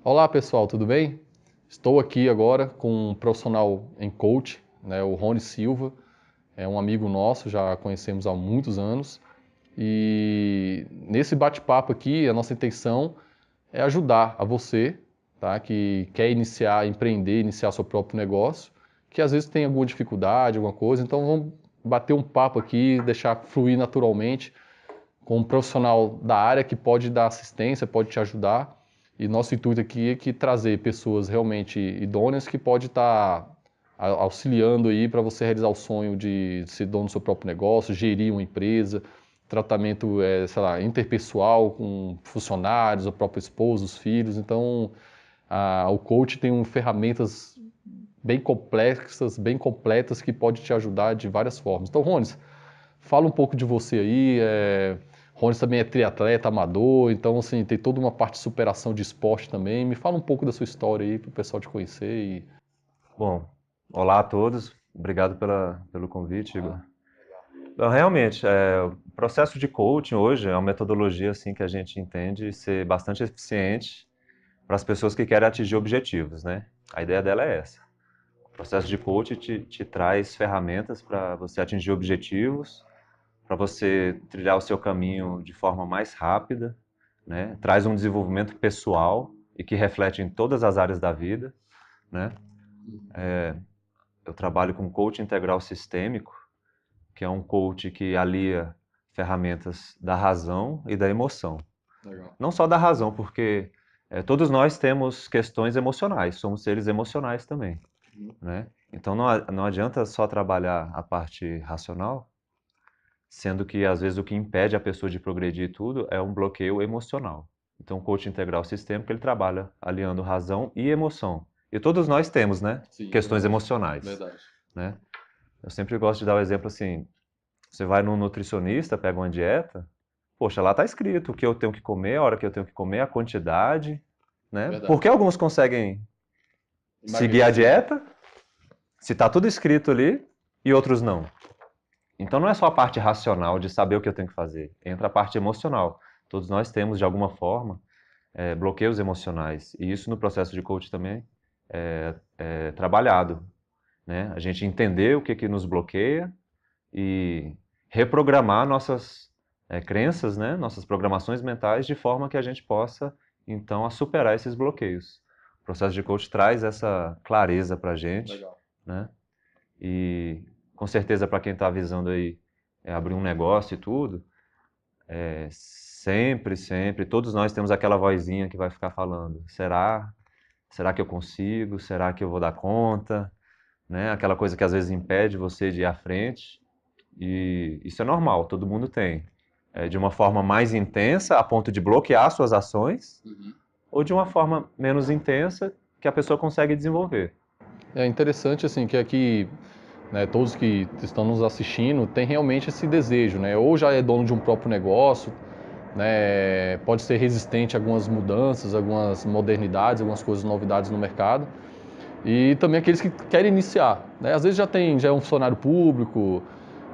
Olá pessoal, tudo bem? Estou aqui agora com um profissional em coach, né, o Rony Silva, é um amigo nosso, já conhecemos há muitos anos. E nesse bate-papo aqui, a nossa intenção é ajudar a você, tá, que quer iniciar, empreender, iniciar seu próprio negócio, que às vezes tem alguma dificuldade, alguma coisa. Então vamos bater um papo aqui, deixar fluir naturalmente com um profissional da área que pode dar assistência, pode te ajudar. E nosso intuito aqui é que trazer pessoas realmente idôneas que pode estar auxiliando aí para você realizar o sonho de ser dono do seu próprio negócio, gerir uma empresa, tratamento, sei lá, interpessoal com funcionários, o próprio esposo, os filhos. Então, o coach tem ferramentas bem complexas, bem completas que pode te ajudar de várias formas. Então, Rones, fala um pouco de você aí. Rones também é triatleta amador, então assim, tem toda uma parte de superação de esporte também. Me fala um pouco da sua história aí para o pessoal te conhecer. Bom, olá a todos, obrigado pelo convite, Igor. Então, realmente, o processo de coaching hoje é uma metodologia assim, que a gente entende ser bastante eficiente para as pessoas que querem atingir objetivos, né? A ideia dela é essa. O processo de coaching te traz ferramentas para você atingir objetivos, para você trilhar o seu caminho de forma mais rápida, né? Traz um desenvolvimento pessoal e que reflete em todas as áreas da vida, né? Eu trabalho com coaching integral sistêmico, que é um coach que alia ferramentas da razão e da emoção. Legal. Não só da razão, porque todos nós temos questões emocionais, somos seres emocionais também, né? Então não adianta só trabalhar a parte racional, sendo que às vezes o que impede a pessoa de progredir tudo é um bloqueio emocional. Então o coach integral sistêmico ele trabalha aliando razão e emoção. E todos nós temos, né, Sim, questões verdade. emocionais, Verdade. né? Eu sempre gosto de dar o exemplo assim, você vai num nutricionista, pega uma dieta, poxa, lá está escrito o que eu tenho que comer, a hora que eu tenho que comer, a quantidade, né? Por que Verdade. alguns conseguem seguir a Emagrecer. dieta, se está tudo escrito ali, e outros não? Então não é só a parte racional de saber o que eu tenho que fazer, entra a parte emocional. Todos nós temos, de alguma forma, bloqueios emocionais, e isso no processo de coach também é trabalhado, né? A gente entender o que, que nos bloqueia e reprogramar nossas crenças, né? Nossas programações mentais de forma que a gente possa, então, a superar esses bloqueios. O processo de coach traz essa clareza para a gente, Legal. né? E com certeza para quem está visando aí abrir um negócio e tudo, sempre, todos nós temos aquela vozinha que vai ficar falando: será? Será que eu consigo? Será que eu vou dar conta? Né? Aquela coisa que às vezes impede você de ir à frente. E isso é normal, todo mundo tem. De uma forma mais intensa, a ponto de bloquear suas ações, Uhum. ou de uma forma menos intensa, que a pessoa consegue desenvolver. É interessante assim que aqui, né, todos que estão nos assistindo têm realmente esse desejo, né? Ou já é dono de um próprio negócio, né? Pode ser resistente a algumas mudanças, algumas modernidades, algumas coisas, novidades no mercado. E também aqueles que querem iniciar, né? Às vezes já é um funcionário público,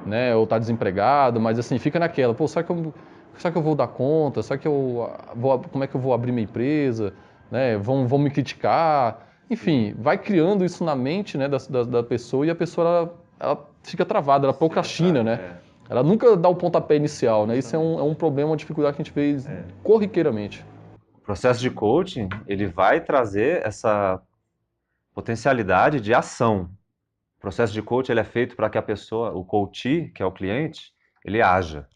né? Ou está desempregado, mas assim, fica naquela, pô, será que eu vou dar conta? Será que como é que eu vou abrir minha empresa? Né? Vão me criticar? Enfim, vai criando isso na mente, né, da pessoa e a pessoa, ela fica travada, ela procrastina, né? Ela nunca dá o pontapé inicial, né? Isso é um problema, uma dificuldade que a gente vê corriqueiramente. O processo de coaching, ele vai trazer essa potencialidade de ação. O processo de coaching ele é feito para que a pessoa, o coachee, que é o cliente, ele haja,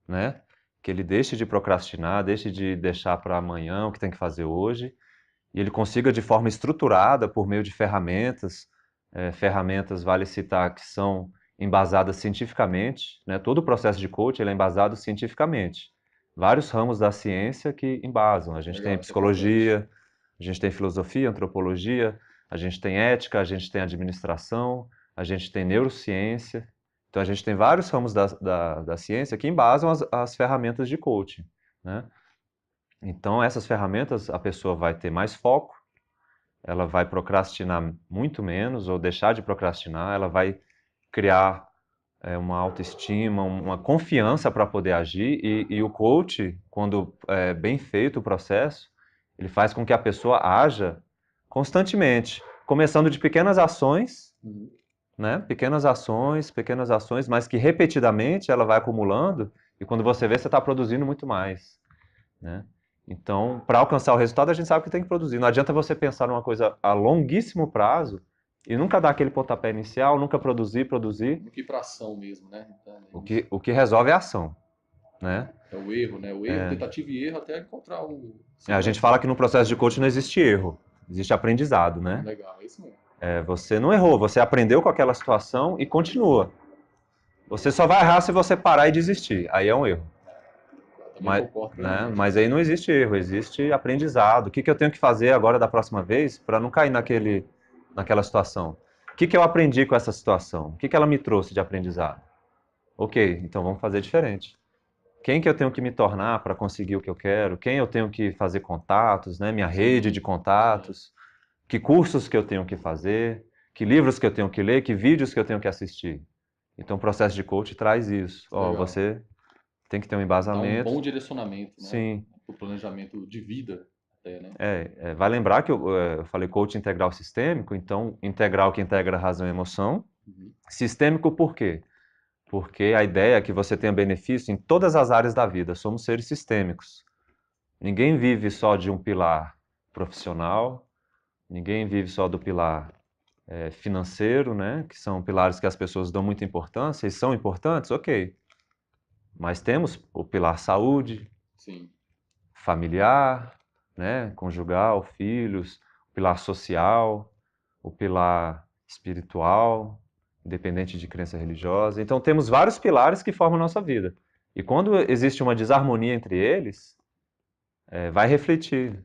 né? Que ele deixe de procrastinar, deixe de deixar para amanhã o que tem que fazer hoje, e ele consiga de forma estruturada, por meio de ferramentas, ferramentas, vale citar, que são embasadas cientificamente, né? Todo o processo de coaching ele é embasado cientificamente. Vários ramos da ciência que embasam. A gente tem Legal, isso é importante. psicologia, a gente tem filosofia, antropologia, a gente tem ética, a gente tem administração, a gente tem neurociência. Então a gente tem vários ramos da ciência que embasam as ferramentas de coaching, né? Então, essas ferramentas, a pessoa vai ter mais foco, ela vai procrastinar muito menos ou deixar de procrastinar, ela vai criar uma autoestima, uma confiança para poder agir. E o coach, quando é bem feito o processo, Ele faz com que a pessoa haja constantemente, começando de pequenas ações, né? Pequenas ações, mas que repetidamente ela vai acumulando e quando você vê, você está produzindo muito mais, né? Então, para alcançar o resultado, a gente sabe que tem que produzir. Não adianta você pensar numa coisa a longuíssimo prazo e nunca dar aquele pontapé inicial, nunca produzir. Do que para ação mesmo, né? Então, O que resolve é a ação, né? é o erro, né? O erro, tentativa e erro até encontrar o A gente certo, fala né? que no processo de coaching não existe erro, existe aprendizado, né? Legal, é isso mesmo. Você não errou, você aprendeu com aquela situação e continua. Você só vai errar se você parar e desistir. Aí é um erro. Eu também concordo plenamente. Mas aí não existe erro, existe aprendizado. O que eu tenho que fazer agora da próxima vez para não cair naquela situação? O que eu aprendi com essa situação? O que ela me trouxe de aprendizado? Ok, então vamos fazer diferente. Quem que eu tenho que me tornar para conseguir o que eu quero? Quem eu tenho que fazer contatos, né? Minha rede de contatos? Que cursos que eu tenho que fazer? Que livros que eu tenho que ler? Que vídeos que eu tenho que assistir? Então o processo de coach traz isso. Você tem que ter um Dá um embasamento. bom direcionamento, né? Sim. O planejamento de vida até, né? Vai lembrar que eu falei coach integral sistêmico, então integral que integra razão e emoção. Sistêmico por quê? Porque a ideia é que você tenha benefício em todas as áreas da vida. Somos seres sistêmicos. Ninguém vive só de um pilar profissional, ninguém vive só do pilar financeiro, né? Que são pilares que as pessoas dão muita importância e são importantes, ok. Mas temos o pilar saúde, Sim. familiar, né? Conjugal, filhos, o pilar social, o pilar espiritual, independente de crença religiosa. Então temos vários pilares que formam a nossa vida. E quando existe uma desarmonia entre eles, vai refletir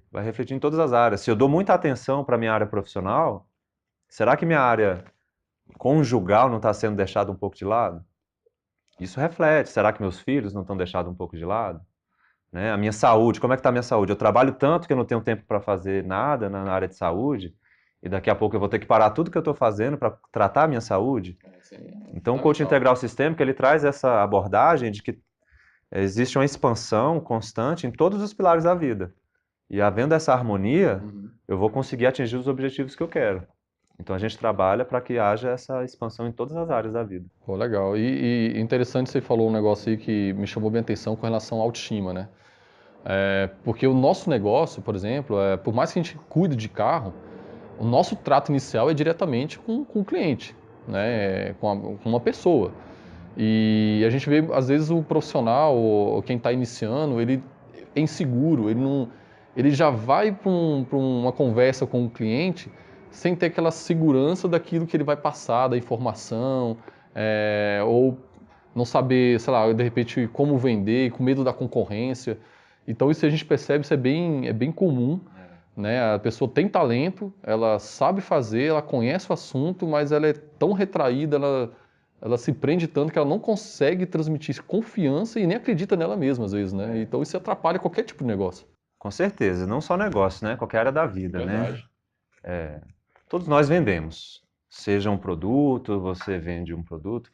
em todas as áreas. Se eu dou muita atenção para a minha área profissional, será que minha área conjugal não está sendo deixada um pouco de lado? Isso reflete. Será que meus filhos não estão deixados um pouco de lado? Né? A minha saúde, como é que está a minha saúde? Eu trabalho tanto que eu não tenho tempo para fazer nada na área de saúde, e daqui a pouco eu vou ter que parar tudo que eu estou fazendo para tratar a minha saúde. Então o coaching integral sistêmico ele traz essa abordagem de que existe uma expansão constante em todos os pilares da vida. E havendo essa harmonia, eu vou conseguir atingir os objetivos que eu quero. Então a gente trabalha para que haja essa expansão em todas as áreas da vida. Pô, legal. E interessante você falou um negócio aí que me chamou bem a atenção com relação à autoestima, né? Porque o nosso negócio, por exemplo, por mais que a gente cuide de carro, o nosso trato inicial é diretamente com o cliente, né? Com uma pessoa. E a gente vê, às vezes, o profissional, ou quem está iniciando, ele é inseguro, ele já vai para uma conversa com o cliente sem ter aquela segurança daquilo que ele vai passar, da informação, ou não saber, sei lá, de repente, como vender, com medo da concorrência. Então, isso a gente percebe, isso é bem comum, né? A pessoa tem talento, ela sabe fazer, ela conhece o assunto, mas ela é tão retraída, ela se prende tanto que ela não consegue transmitir confiança e nem acredita nela mesma, às vezes, né? Então isso atrapalha qualquer tipo de negócio. Com certeza, não só negócio, né? Qualquer área da vida, Verdade. né? Todos nós vendemos. Seja um produto, você vende um produto,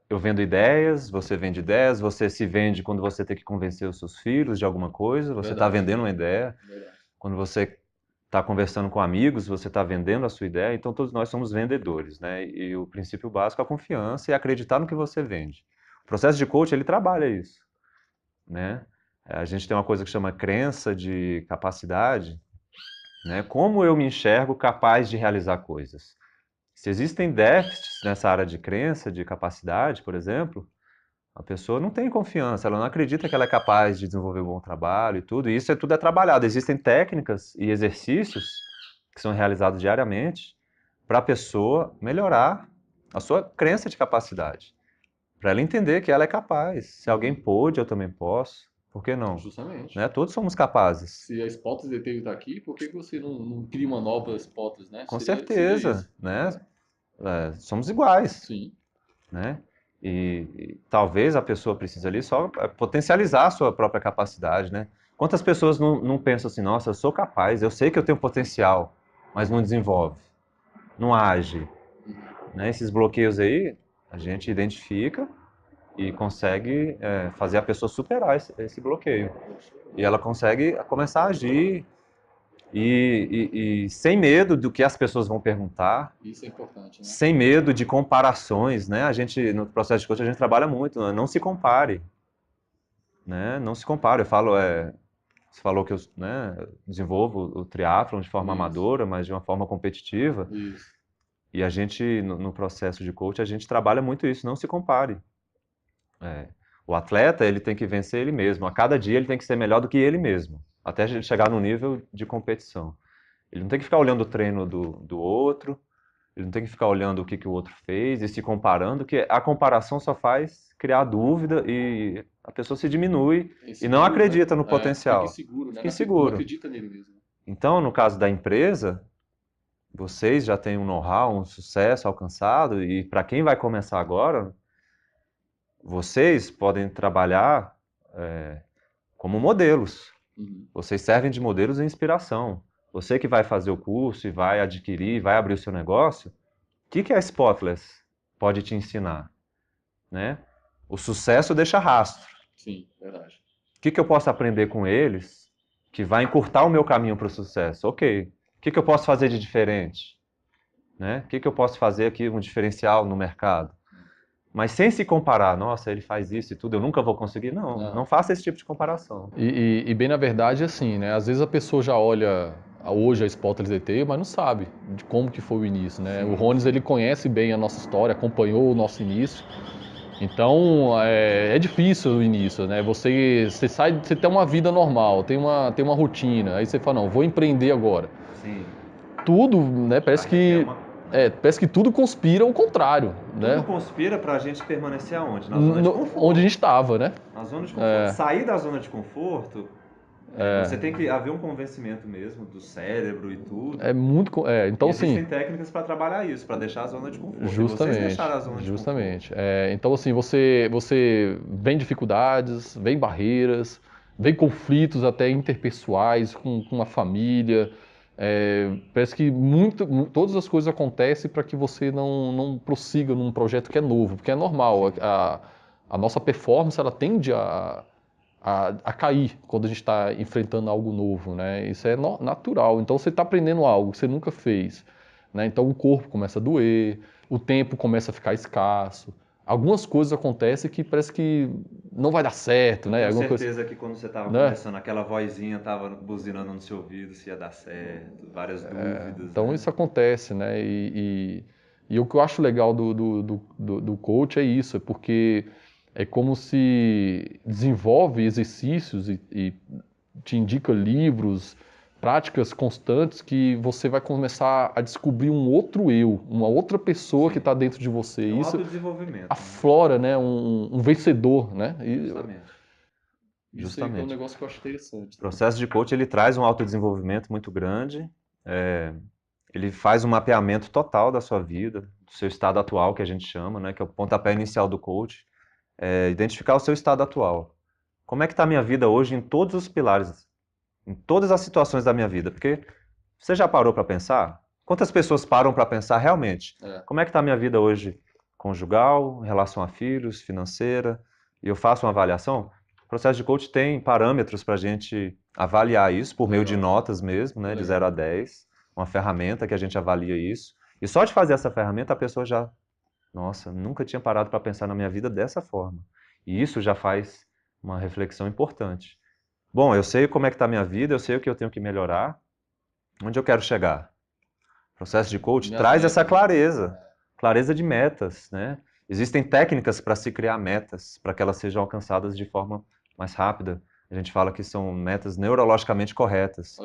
eu vendo ideias, você vende ideias, você se vende quando você tem que convencer os seus filhos de alguma coisa, você está vendendo uma ideia. Verdade. Quando você está conversando com amigos, você está vendendo a sua ideia, então todos nós somos vendedores, né? E o princípio básico é a confiança e acreditar no que você vende. O processo de coaching, ele trabalha isso, né? A gente tem uma coisa que chama crença de capacidade, né? Como eu me enxergo capaz de realizar coisas? Se existem déficits nessa área de crença, de capacidade, por exemplo, a pessoa não tem confiança, ela não acredita que ela é capaz de desenvolver um bom trabalho e tudo, e isso tudo é trabalhado. Existem técnicas e exercícios que são realizados diariamente para a pessoa melhorar a sua crença de capacidade, para ela entender que ela é capaz. Se alguém pôde, eu também posso. Por que não? Justamente. Né? Todos somos capazes. Se a hipótese dele está aqui, por que você não cria uma nova hipótese, né? Com Seria certeza, isso. né? Somos iguais, Sim. né? E talvez a pessoa precise ali só potencializar a sua própria capacidade, né? Quantas pessoas não pensam assim, nossa, eu sou capaz, eu sei que eu tenho potencial, mas não desenvolve, não age, né? Esses bloqueios aí, a gente identifica e consegue fazer a pessoa superar esse bloqueio. E ela consegue começar a agir e sem medo do que as pessoas vão perguntar, Isso é importante, né? sem medo de comparações, né? A gente, no processo de coaching, a gente trabalha muito, né? Não se compare, né? Não se compare. Eu falo, você falou que eu, né, desenvolvo o triatlon de forma Isso. amadora, mas de uma forma competitiva. Isso. E a gente, no processo de coaching, a gente trabalha muito isso, não se compare. O atleta, ele tem que vencer ele mesmo. A cada dia ele tem que ser melhor do que ele mesmo, até ele chegar no nível de competição. Ele não tem que ficar olhando o treino do outro, ele não tem que ficar olhando o que o outro fez e se comparando, que a comparação só faz criar dúvida e a pessoa se diminui e não Inseguro, né? acredita no Fica potencial. inseguro, né? Fica Não inseguro. acredita nele mesmo. Então, no caso da empresa, vocês já têm um know-how, um sucesso alcançado, e para quem vai começar agora, vocês podem trabalhar como modelos. Uhum. Vocês servem de modelos e inspiração. Você que vai fazer o curso e vai adquirir, vai abrir o seu negócio, o que a Spotless pode te ensinar? Né? O sucesso deixa rastro. Sim, verdade. O que eu posso aprender com eles que vai encurtar o meu caminho para o sucesso? Ok. O que eu posso fazer de diferente? Né? O que eu posso fazer aqui, um diferencial no mercado? Mas sem se comparar, nossa, ele faz isso e tudo, eu nunca vou conseguir. Não faça esse tipo de comparação. E bem na verdade, assim, né? Às vezes a pessoa já olha hoje a Spotless DT, mas não sabe de como que foi o início, né? Sim. O Rones, ele conhece bem a nossa história, acompanhou o nosso início. Então, é difícil o início, né? Você sai, você tem uma vida normal, tem uma rotina, aí você fala, não, vou empreender agora. Sim. Tudo, né? Parece que tudo conspira ao contrário, né? Tudo conspira para a gente permanecer aonde? Na zona de conforto. Onde a gente estava, né? Na zona de conforto. Sair da zona de conforto, você tem que haver um convencimento mesmo do cérebro e tudo. Então, e existem assim, técnicas para trabalhar isso, para deixar a zona de conforto. justamente, E vocês deixaram a zona de conforto. Então, assim, você vem dificuldades, vem barreiras, vem conflitos até interpessoais com a família. Parece que todas as coisas acontecem para que você não prossiga num projeto que é novo, porque é normal. A nossa performance ela tende a cair quando a gente está enfrentando algo novo, né? Isso é natural. Então você está aprendendo algo que você nunca fez, né? Então o corpo começa a doer, o tempo começa a ficar escasso. Algumas coisas acontecem que parece que não vai dar certo, né? Tenho certeza que quando você estava começando, aquela vozinha estava buzinando no seu ouvido se ia dar certo, várias dúvidas. Então isso acontece, né? E o que eu acho legal do coach é isso, é porque é como se desenvolve exercícios e te indica livros, práticas constantes que você vai começar a descobrir um outro eu, uma outra pessoa que está dentro de você. É um Isso autodesenvolvimento. aflora, né? Um vencedor, né? Justamente. Isso aí é um negócio que eu acho interessante. O processo de coaching ele traz um autodesenvolvimento muito grande. Ele faz um mapeamento total da sua vida, do seu estado atual, que a gente chama, né? Que é o pontapé inicial do coach. Identificar o seu estado atual. Como é que está a minha vida hoje em todos os pilares, em todas as situações da minha vida? Porque você já parou para pensar? Quantas pessoas param para pensar realmente? Como é que está a minha vida hoje? Conjugal, relação a filhos, financeira? E eu faço uma avaliação? O processo de coach tem parâmetros para a gente avaliar isso por meio de notas mesmo, né, de 0 a 10. Uma ferramenta que a gente avalia isso. E só de fazer essa ferramenta a pessoa já... Nossa, nunca tinha parado para pensar na minha vida dessa forma. E isso já faz uma reflexão importante. Bom, eu sei como é que está a minha vida, eu sei o que eu tenho que melhorar, onde eu quero chegar. O processo de coach traz essa clareza, clareza de metas, né? Existem técnicas para se criar metas, para que elas sejam alcançadas de forma mais rápida. A gente fala que são metas neurologicamente corretas,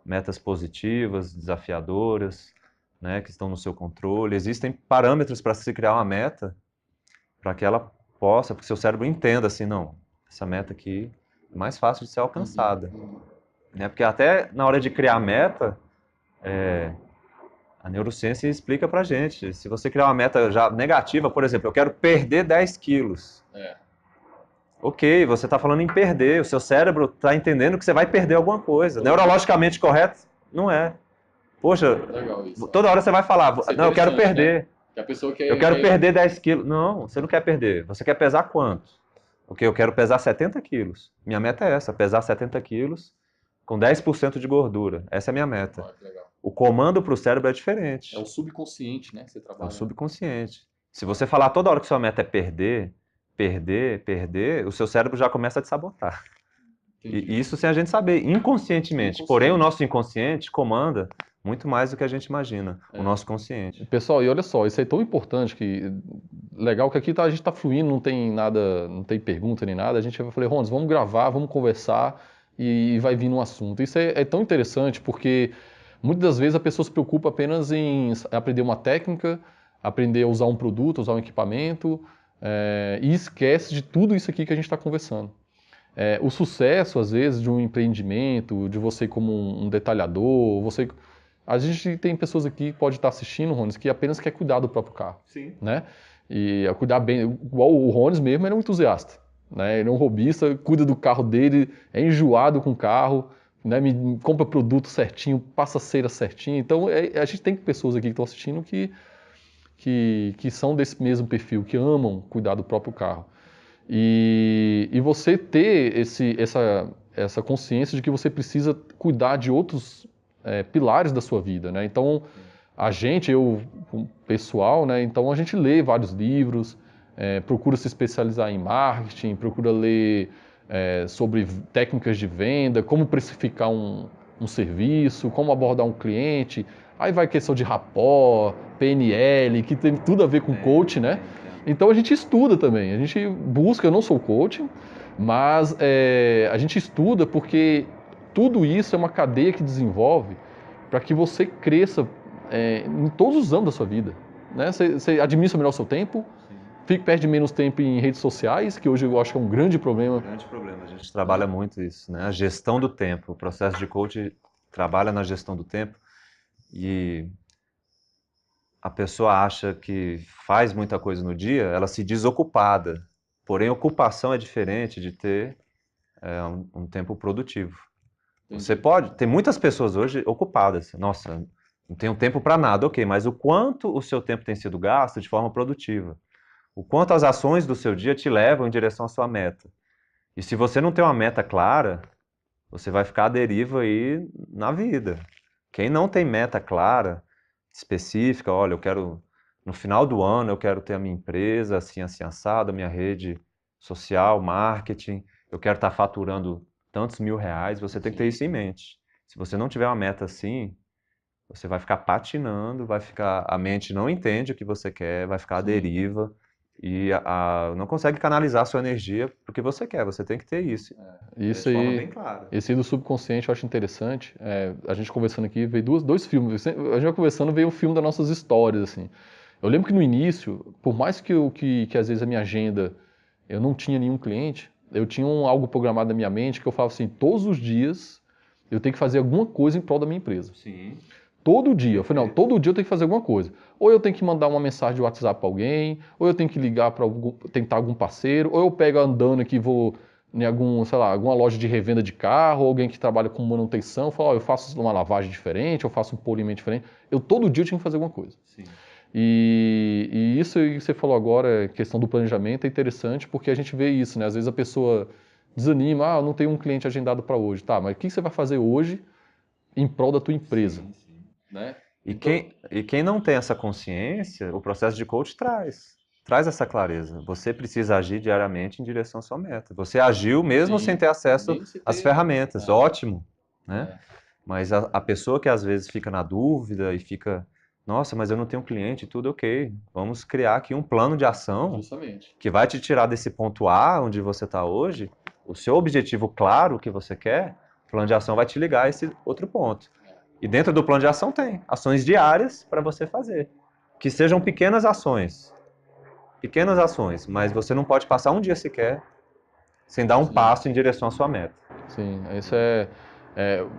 metas positivas, desafiadoras, né, que estão no seu controle. Existem parâmetros para se criar uma meta, para que ela possa, porque seu cérebro entenda assim, não, essa meta aqui é mais fácil de ser alcançada. Né? Porque até na hora de criar a meta, a neurociência explica pra gente. Se você criar uma meta já negativa, por exemplo, eu quero perder 10 quilos. Ok, você está falando em perder, o seu cérebro está entendendo que você vai perder alguma coisa. Neurologicamente correto? Não é. Poxa, toda hora você vai falar, não, eu quero perder. Né? Eu quero perder 10 quilos. Não, você não quer perder. Você quer pesar quanto? Ok, eu quero pesar 70 quilos. Minha meta é essa, pesar 70 quilos com 10% de gordura. Essa é a minha meta. Que legal. O comando para o cérebro é diferente. É o subconsciente, né? Que você É trabalha. o subconsciente. Se você falar toda hora que sua meta é perder, perder, perder, o seu cérebro já começa a te sabotar. E isso sem a gente saber, inconscientemente. Porém, o nosso inconsciente comanda muito mais do que a gente imagina, o nosso consciente. Pessoal, e olha só, isso é tão importante que legal que aqui a gente tá fluindo, não tem nada, não tem pergunta nem nada. A gente vai falar, Rones, vamos gravar, vamos conversar e vai vir um assunto. Isso é tão interessante porque muitas das vezes a pessoa se preocupa apenas em aprender uma técnica, aprender a usar um produto, usar um equipamento, e esquece de tudo isso aqui que a gente está conversando. O sucesso, às vezes, de um empreendimento, de você como um detalhador, você... A gente tem pessoas aqui que pode estar assistindo, Rones, que apenas quer cuidar do próprio carro. Sim. Né? E cuidar bem, igual o Rones mesmo, ele é um entusiasta. Né? Ele é um hobbyista, cuida do carro dele, é enjoado com o carro, né? Compra produto certinho, passa cera certinho. Então, a gente tem pessoas aqui que estão assistindo que são desse mesmo perfil, que amam cuidar do próprio carro. E você ter essa consciência de que você precisa cuidar de outros pilares da sua vida, né? Então, o pessoal, né? Então a gente lê vários livros, procura se especializar em marketing, procura ler sobre técnicas de venda, como precificar um serviço, como abordar um cliente. Aí vai questão de rapport, PNL, que tem tudo a ver com coach, né? Então a gente estuda também, a gente busca, eu não sou coach, mas a gente estuda porque tudo isso é uma cadeia que desenvolve para que você cresça em todos os âmbitos da sua vida. Né? Você administra melhor o seu tempo, perde menos tempo em redes sociais, que hoje eu acho que é um grande problema. Grande problema, a gente trabalha muito isso, né? A gestão do tempo, o processo de coach trabalha na gestão do tempo e a pessoa acha que faz muita coisa no dia, ela se diz ocupada. Porém, ocupação é diferente de ter um tempo produtivo. Entendi. Você pode... Tem muitas pessoas hoje ocupadas. Nossa, não tenho tempo para nada. Ok, mas o quanto o seu tempo tem sido gasto de forma produtiva? O quanto as ações do seu dia te levam em direção à sua meta? E se você não tem uma meta clara, você vai ficar à deriva aí na vida. Quem não tem meta clara, específica, olha, eu quero, no final do ano, eu quero ter a minha empresa assim, assim, assada, a minha rede social, marketing, eu quero estar faturando tantos R$ 1.000, você tem que ter isso em mente. Se você não tiver uma meta assim, você vai ficar patinando, a mente não entende o que você quer, vai ficar à deriva e não consegue canalizar a sua energia para o que você quer, você tem que ter isso. Isso de forma aí, bem clara. esse aí do subconsciente eu acho interessante. A gente conversando aqui, veio dois filmes. A gente vai conversando, veio o filme das nossas histórias, assim. Eu lembro que no início, por mais que às vezes a minha agenda, eu não tinha nenhum cliente, eu tinha algo programado na minha mente que eu falava assim, todos os dias eu tenho que fazer alguma coisa em prol da minha empresa. Sim. Todo dia. Eu falei, não, todo dia eu tenho que fazer alguma coisa. Ou eu tenho que mandar uma mensagem de WhatsApp para alguém, ou eu tenho que ligar para tentar algum parceiro, ou eu pego andando aqui e vou em alguma loja de revenda de carro, ou alguém que trabalha com manutenção, falo, eu faço uma lavagem diferente, eu faço um polimento diferente. Todo dia eu tinha que fazer alguma coisa. Sim. E isso que você falou agora, questão do planejamento, é interessante porque a gente vê isso, né? Às vezes a pessoa desanima, eu não tenho um cliente agendado para hoje. Tá, mas o que você vai fazer hoje em prol da tua empresa? Sim. Né? E quem não tem essa consciência, o processo de coach traz essa clareza. Você precisa agir diariamente em direção à sua meta. Você agiu mesmo sem ter acesso às ferramentas, ótimo, né? Mas a pessoa que às vezes fica na dúvida e fica, nossa, mas eu não tenho cliente, tudo ok. Vamos criar aqui um plano de ação Justamente. que vai te tirar desse ponto A, onde você está hoje, o seu objetivo claro que você quer, o plano de ação vai te ligar a esse outro ponto. E dentro do plano de ação tem ações diárias para você fazer. Que sejam pequenas ações. Pequenas ações, mas você não pode passar um dia sequer sem dar um passo em direção à sua meta. Sim, isso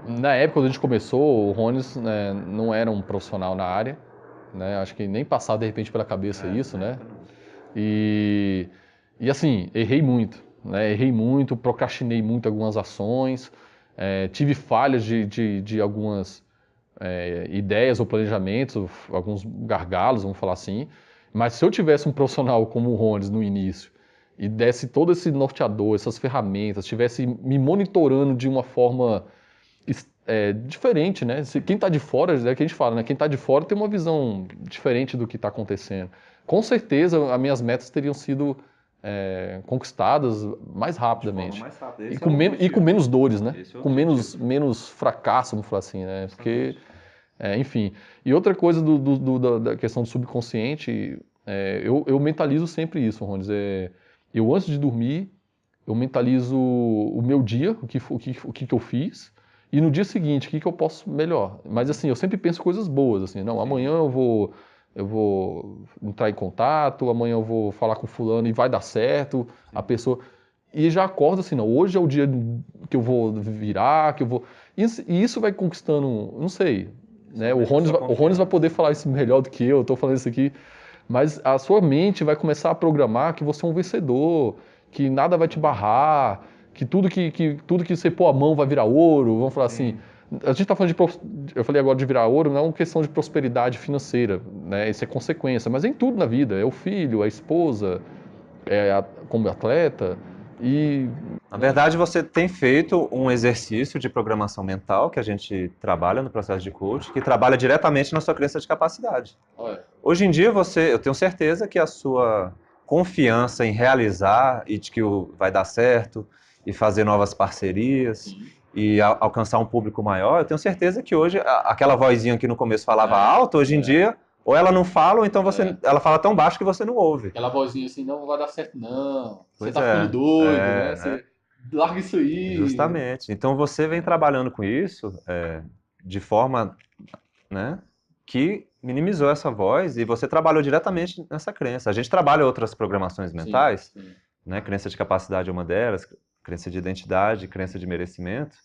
na época quando a gente começou, o Rones, né, não era um profissional na área, né? Acho que nem passava de repente pela cabeça isso, né? E assim, errei muito, né? Errei muito, procrastinei muito algumas ações, tive falhas de algumas ideias ou planejamentos, alguns gargalos, vamos falar assim. Mas se eu tivesse um profissional como o Rones no início e desse todo esse norteador, essas ferramentas, estivesse me monitorando de uma forma diferente, né? Quem está de fora, é o que a gente fala, né? Quem está de fora tem uma visão diferente do que está acontecendo. Com certeza, as minhas metas teriam sido conquistadas mais rapidamente. mais rápida. E com menos dores, né? Esse é o Com menos fracasso, vamos falar assim, né? Porque, enfim. E outra coisa da questão do subconsciente, eu mentalizo sempre isso, Rones. Eu, antes de dormir, eu mentalizo o meu dia, o que eu fiz, e no dia seguinte, o que eu posso melhor. Mas assim, eu sempre penso coisas boas, assim, não, amanhã eu vou entrar em contato, amanhã eu vou falar com fulano e vai dar certo, a pessoa... E já acordo assim, não, hoje é o dia que eu vou virar, que eu vou... E isso vai conquistando, não sei, né? O Rones vai poder falar isso melhor do que eu tô falando isso aqui, mas a sua mente vai começar a programar que você é um vencedor, que nada vai te barrar, que tudo que você pôr a mão vai virar ouro, vamos falar assim. A gente está falando eu falei agora de virar ouro, não é uma questão de prosperidade financeira, né? Isso é consequência, mas é em tudo na vida, é o filho, a esposa, como atleta e... Na verdade, você tem feito um exercício de programação mental que a gente trabalha no processo de coaching, que trabalha diretamente na sua crença de capacidade. Hoje em dia, eu tenho certeza que a sua confiança em realizar e de que vai dar certo e fazer novas parcerias e alcançar um público maior, eu tenho certeza que hoje, aquela vozinha que no começo falava alto, hoje em dia, ou ela não fala, ou então ela fala tão baixo que você não ouve. Aquela vozinha assim, não vai dar certo não, Pois você tá ficando doido, né? né? Larga isso aí. Justamente. Então você vem trabalhando com isso de forma, né, que minimizou essa voz e você trabalhou diretamente nessa crença. A gente trabalha outras programações mentais, né? Crença de capacidade é uma delas, crença de identidade, crença de merecimento,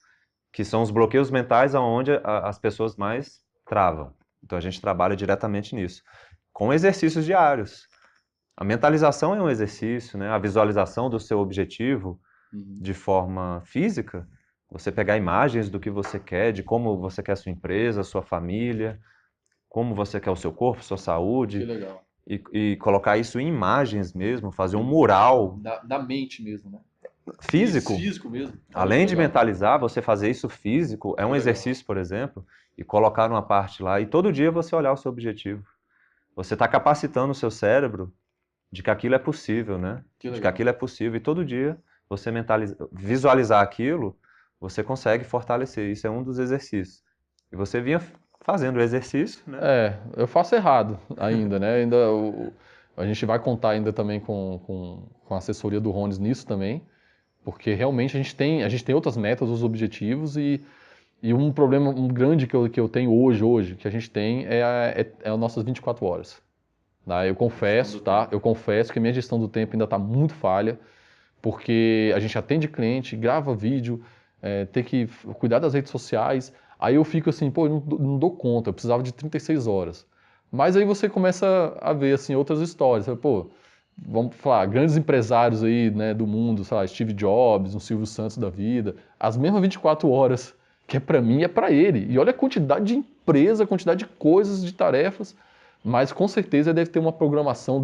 que são os bloqueios mentais aonde as pessoas mais travam. Então a gente trabalha diretamente nisso, com exercícios diários. A mentalização é um exercício, né? A visualização do seu objetivo de forma física, você pegar imagens do que você quer, de como você quer a sua empresa, a sua família, como você quer o seu corpo, sua saúde. Que legal. E colocar isso em imagens mesmo, fazer um mural. Da mente mesmo, né? Físico. Isso, físico mesmo. Além de mentalizar, você fazer isso físico, é um exercício, por exemplo, e colocar numa parte lá, e todo dia você olhar o seu objetivo. Você está capacitando o seu cérebro de que aquilo é possível, né? De que aquilo é possível, e todo dia você visualizar aquilo, você consegue fortalecer. Isso é um dos exercícios. E você vinha fazendo o exercício, né? Eu faço errado ainda, né? A gente vai contar ainda também com a assessoria do Rones nisso também, porque realmente a gente tem outras metas, os objetivos e um problema grande que eu tenho hoje, que a gente tem é as nossas 24 horas. Tá? Eu confesso, tá? Eu confesso que a minha gestão do tempo ainda está muito falha, porque a gente atende cliente, grava vídeo, tem que cuidar das redes sociais. Aí eu fico assim, pô, eu não dou conta, eu precisava de 36 horas. Mas aí você começa a ver assim outras histórias. Pô, vamos falar, grandes empresários aí, né, do mundo, sei lá, Steve Jobs, um Silvio Santos da vida, as mesmas 24 horas que é para mim é para ele. E olha a quantidade de empresa, a quantidade de coisas, de tarefas. Mas com certeza deve ter uma programação.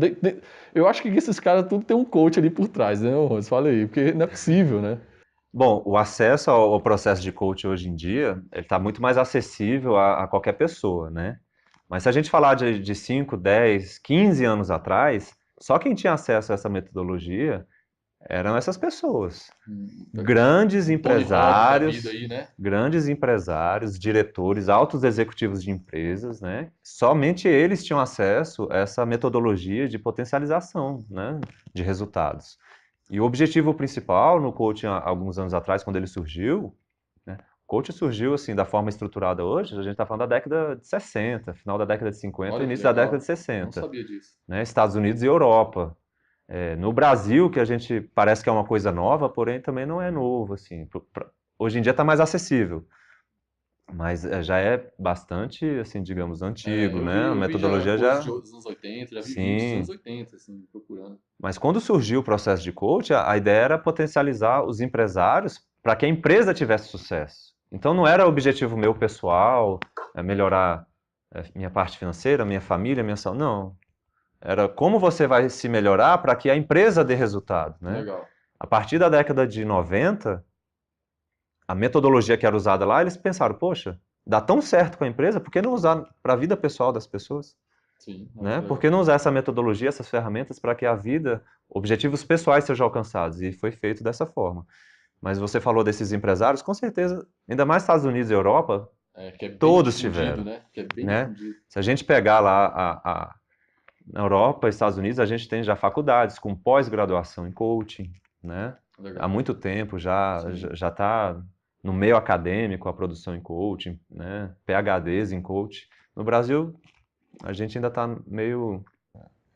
Eu acho que esses caras tudo tem um coach ali por trás, né, Rose? Fala aí, porque não é possível, né? Bom, o acesso ao processo de coaching hoje em dia, ele está muito mais acessível a qualquer pessoa, né? Mas se a gente falar de 5, 10, 15 anos atrás, só quem tinha acesso a essa metodologia eram essas pessoas. Grandes empresários, aí, né? grandes empresários, diretores, altos executivos de empresas, né? Somente eles tinham acesso a essa metodologia de potencialização, né, de resultados. E o objetivo principal no coaching, há alguns anos atrás, quando ele surgiu, né, o coaching surgiu assim, da forma estruturada hoje, a gente está falando da década de 60, final da década de 50 e início da década de 60. Não sabia disso. Né, Estados Unidos e Europa. No Brasil, que a gente parece que é uma coisa nova, porém também não é novo. Assim. Hoje em dia está mais acessível. Mas já é bastante, assim, digamos, antigo, né? A metodologia já... dos anos 80, já vi Sim. vídeos dos anos 80, assim, procurando. Mas quando surgiu o processo de coaching, a ideia era potencializar os empresários para que a empresa tivesse sucesso. Então não era objetivo meu pessoal, melhorar minha parte financeira, minha família, minha saúde. Não. Era como você vai se melhorar para que a empresa dê resultado, né? Legal. A partir da década de 90, a metodologia que era usada lá, eles pensaram, poxa, dá tão certo com a empresa, por que não usar para a vida pessoal das pessoas? Sim, Né? Por que não usar essa metodologia, essas ferramentas para que a vida, objetivos pessoais sejam alcançados? E foi feito dessa forma. Mas você falou desses empresários, com certeza, ainda mais Estados Unidos e Europa, que é bem todos difundido, tiveram. né? Que é bem Né? difundido. Se a gente pegar lá na Europa, Estados Unidos, a gente tem já faculdades com pós-graduação em coaching, né? Legal. Há muito tempo já Sim. está no meio acadêmico a produção em coaching, né? PhDs em coaching. No Brasil, a gente ainda está meio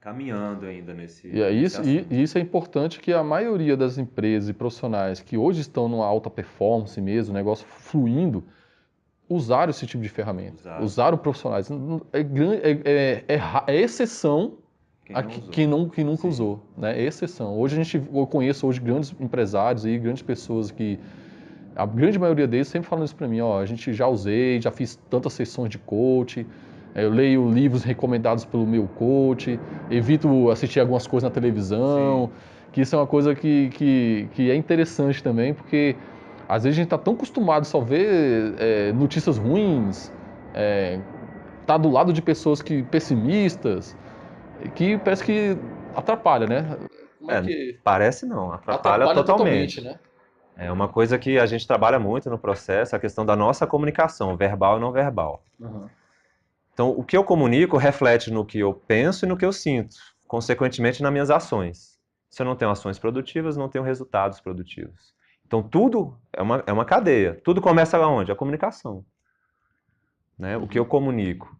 caminhando ainda nesse assunto. E isso é importante, que a maioria das empresas e profissionais que hoje estão numa alta performance mesmo, o negócio fluindo, usaram esse tipo de ferramenta. Usaram profissionais. É exceção que nunca usou. Né? É exceção. Hoje eu conheço hoje grandes empresários e grandes pessoas que a grande maioria deles sempre falam isso para mim, ó, a gente já usei, já fiz tantas sessões de coach, eu leio livros recomendados pelo meu coach, evito assistir algumas coisas na televisão, que isso é uma coisa que é interessante também, porque às vezes a gente está tão acostumado a só ver notícias ruins, tá do lado de pessoas pessimistas, que parece que atrapalha, né? Como é que... Parece não, atrapalha totalmente. né? É uma coisa que a gente trabalha muito no processo, a questão da nossa comunicação, verbal e não verbal. Uhum. Então, o que eu comunico reflete no que eu penso e no que eu sinto, consequentemente nas minhas ações. Se eu não tenho ações produtivas, não tenho resultados produtivos. Então, tudo é uma cadeia. Tudo começa aonde? A comunicação. Né? O que eu comunico,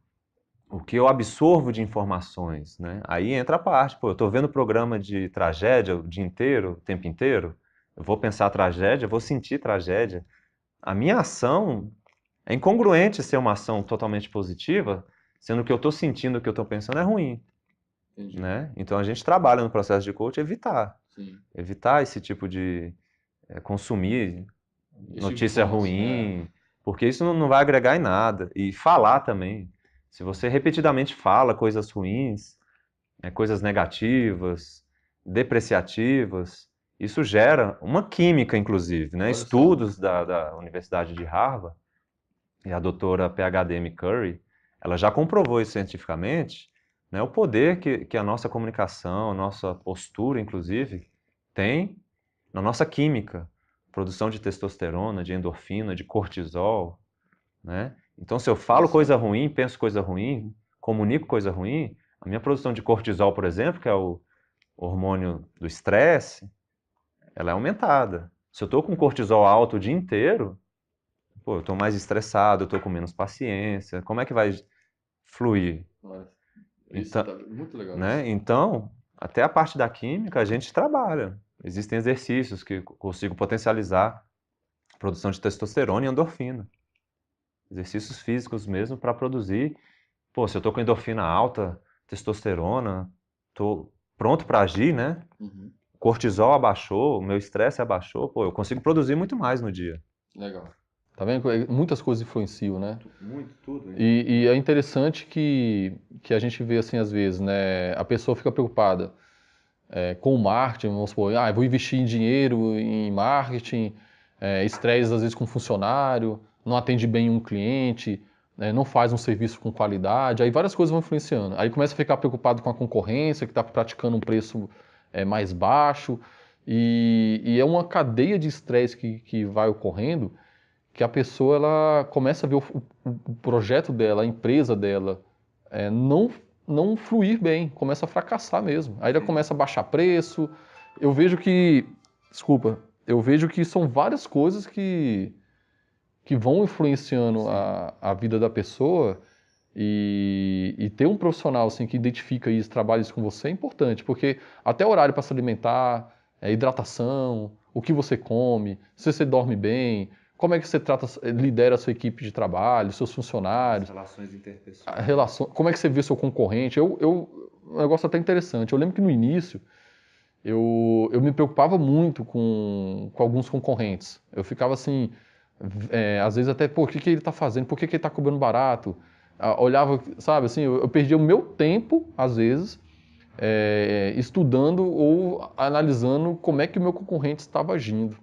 o que eu absorvo de informações. Né? Aí entra a parte, pô, eu estou vendo programa de tragédia o dia inteiro, o tempo inteiro, eu vou pensar tragédia, eu vou sentir tragédia. A minha ação é incongruente ser uma ação totalmente positiva, sendo que eu estou sentindo, o que eu estou pensando é ruim. Entendi. Né? Então a gente trabalha no processo de coach evitar. Sim. Evitar esse tipo de consumir notícia ruim, porque isso não vai agregar em nada. E falar também. Se você repetidamente fala coisas ruins, coisas negativas, depreciativas, isso gera uma química, inclusive. Né? Estudos da Universidade de Harvard e a doutora PhD McCurry, ela já comprovou isso cientificamente, né, o poder que a nossa comunicação, a nossa postura, inclusive, tem na nossa química, produção de testosterona, de endorfina, de cortisol, né? Então, se eu falo coisa ruim, penso coisa ruim, comunico coisa ruim, a minha produção de cortisol, por exemplo, que é o hormônio do estresse, ela é aumentada. Se eu estou com cortisol alto o dia inteiro, pô, eu estou mais estressado, eu estou com menos paciência, como é que vai fluir? Então, tá muito legal. Né? Então, até a parte da química a gente trabalha. Existem exercícios que consigo potencializar a produção de testosterona e endorfina. Exercícios físicos mesmo para produzir. Pô, se eu estou com endorfina alta, testosterona, estou pronto para agir, né? Uhum. Cortisol abaixou, o meu estresse abaixou, pô, eu consigo produzir muito mais no dia. Legal. Tá vendo? Muitas coisas influenciam, né? Muito, tudo. E é interessante que a gente vê assim às vezes, né? A pessoa fica preocupada com o marketing, vamos supor, eu vou investir em dinheiro em marketing, estresse às vezes com funcionário, não atende bem um cliente, não faz um serviço com qualidade, aí várias coisas vão influenciando. Aí começa a ficar preocupado com a concorrência, que está praticando um preço mais baixo, e é uma cadeia de estresse que vai ocorrendo, que a pessoa ela começa a ver o projeto dela, a empresa dela, não fluir bem, começa a fracassar mesmo. Aí ela começa a baixar preço. Eu vejo que, desculpa, eu vejo que são várias coisas que vão influenciando a vida da pessoa, e ter um profissional assim, que identifica isso, trabalha isso com você é importante, porque até o horário para se alimentar, hidratação, o que você come, se você dorme bem, como é que você lidera a sua equipe de trabalho, seus funcionários, as relações interpessoais. como é que você vê seu concorrente. Um negócio até interessante. Eu lembro que no início eu me preocupava muito com alguns concorrentes. Eu ficava assim, às vezes até, pô, o que ele está fazendo? Por que ele está cobrando barato? Olhava, sabe, assim, eu perdia o meu tempo, às vezes, estudando ou analisando como é que o meu concorrente estava agindo.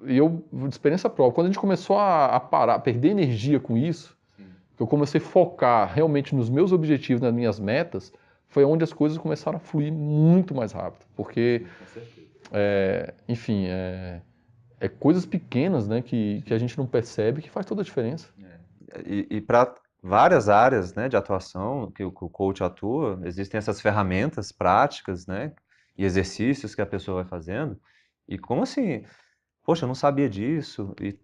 E eu, de experiência própria, quando a gente começou a parar, a perder energia com isso, que eu comecei a focar realmente nos meus objetivos, nas minhas metas, foi onde as coisas começaram a fluir muito mais rápido. Porque, Com certeza. enfim, é coisas pequenas, né, que a gente não percebe que faz toda a diferença. E para várias áreas, né, de atuação que o coach atua, existem essas ferramentas práticas, né, e exercícios que a pessoa vai fazendo. E como assim? Poxa, eu não sabia disso e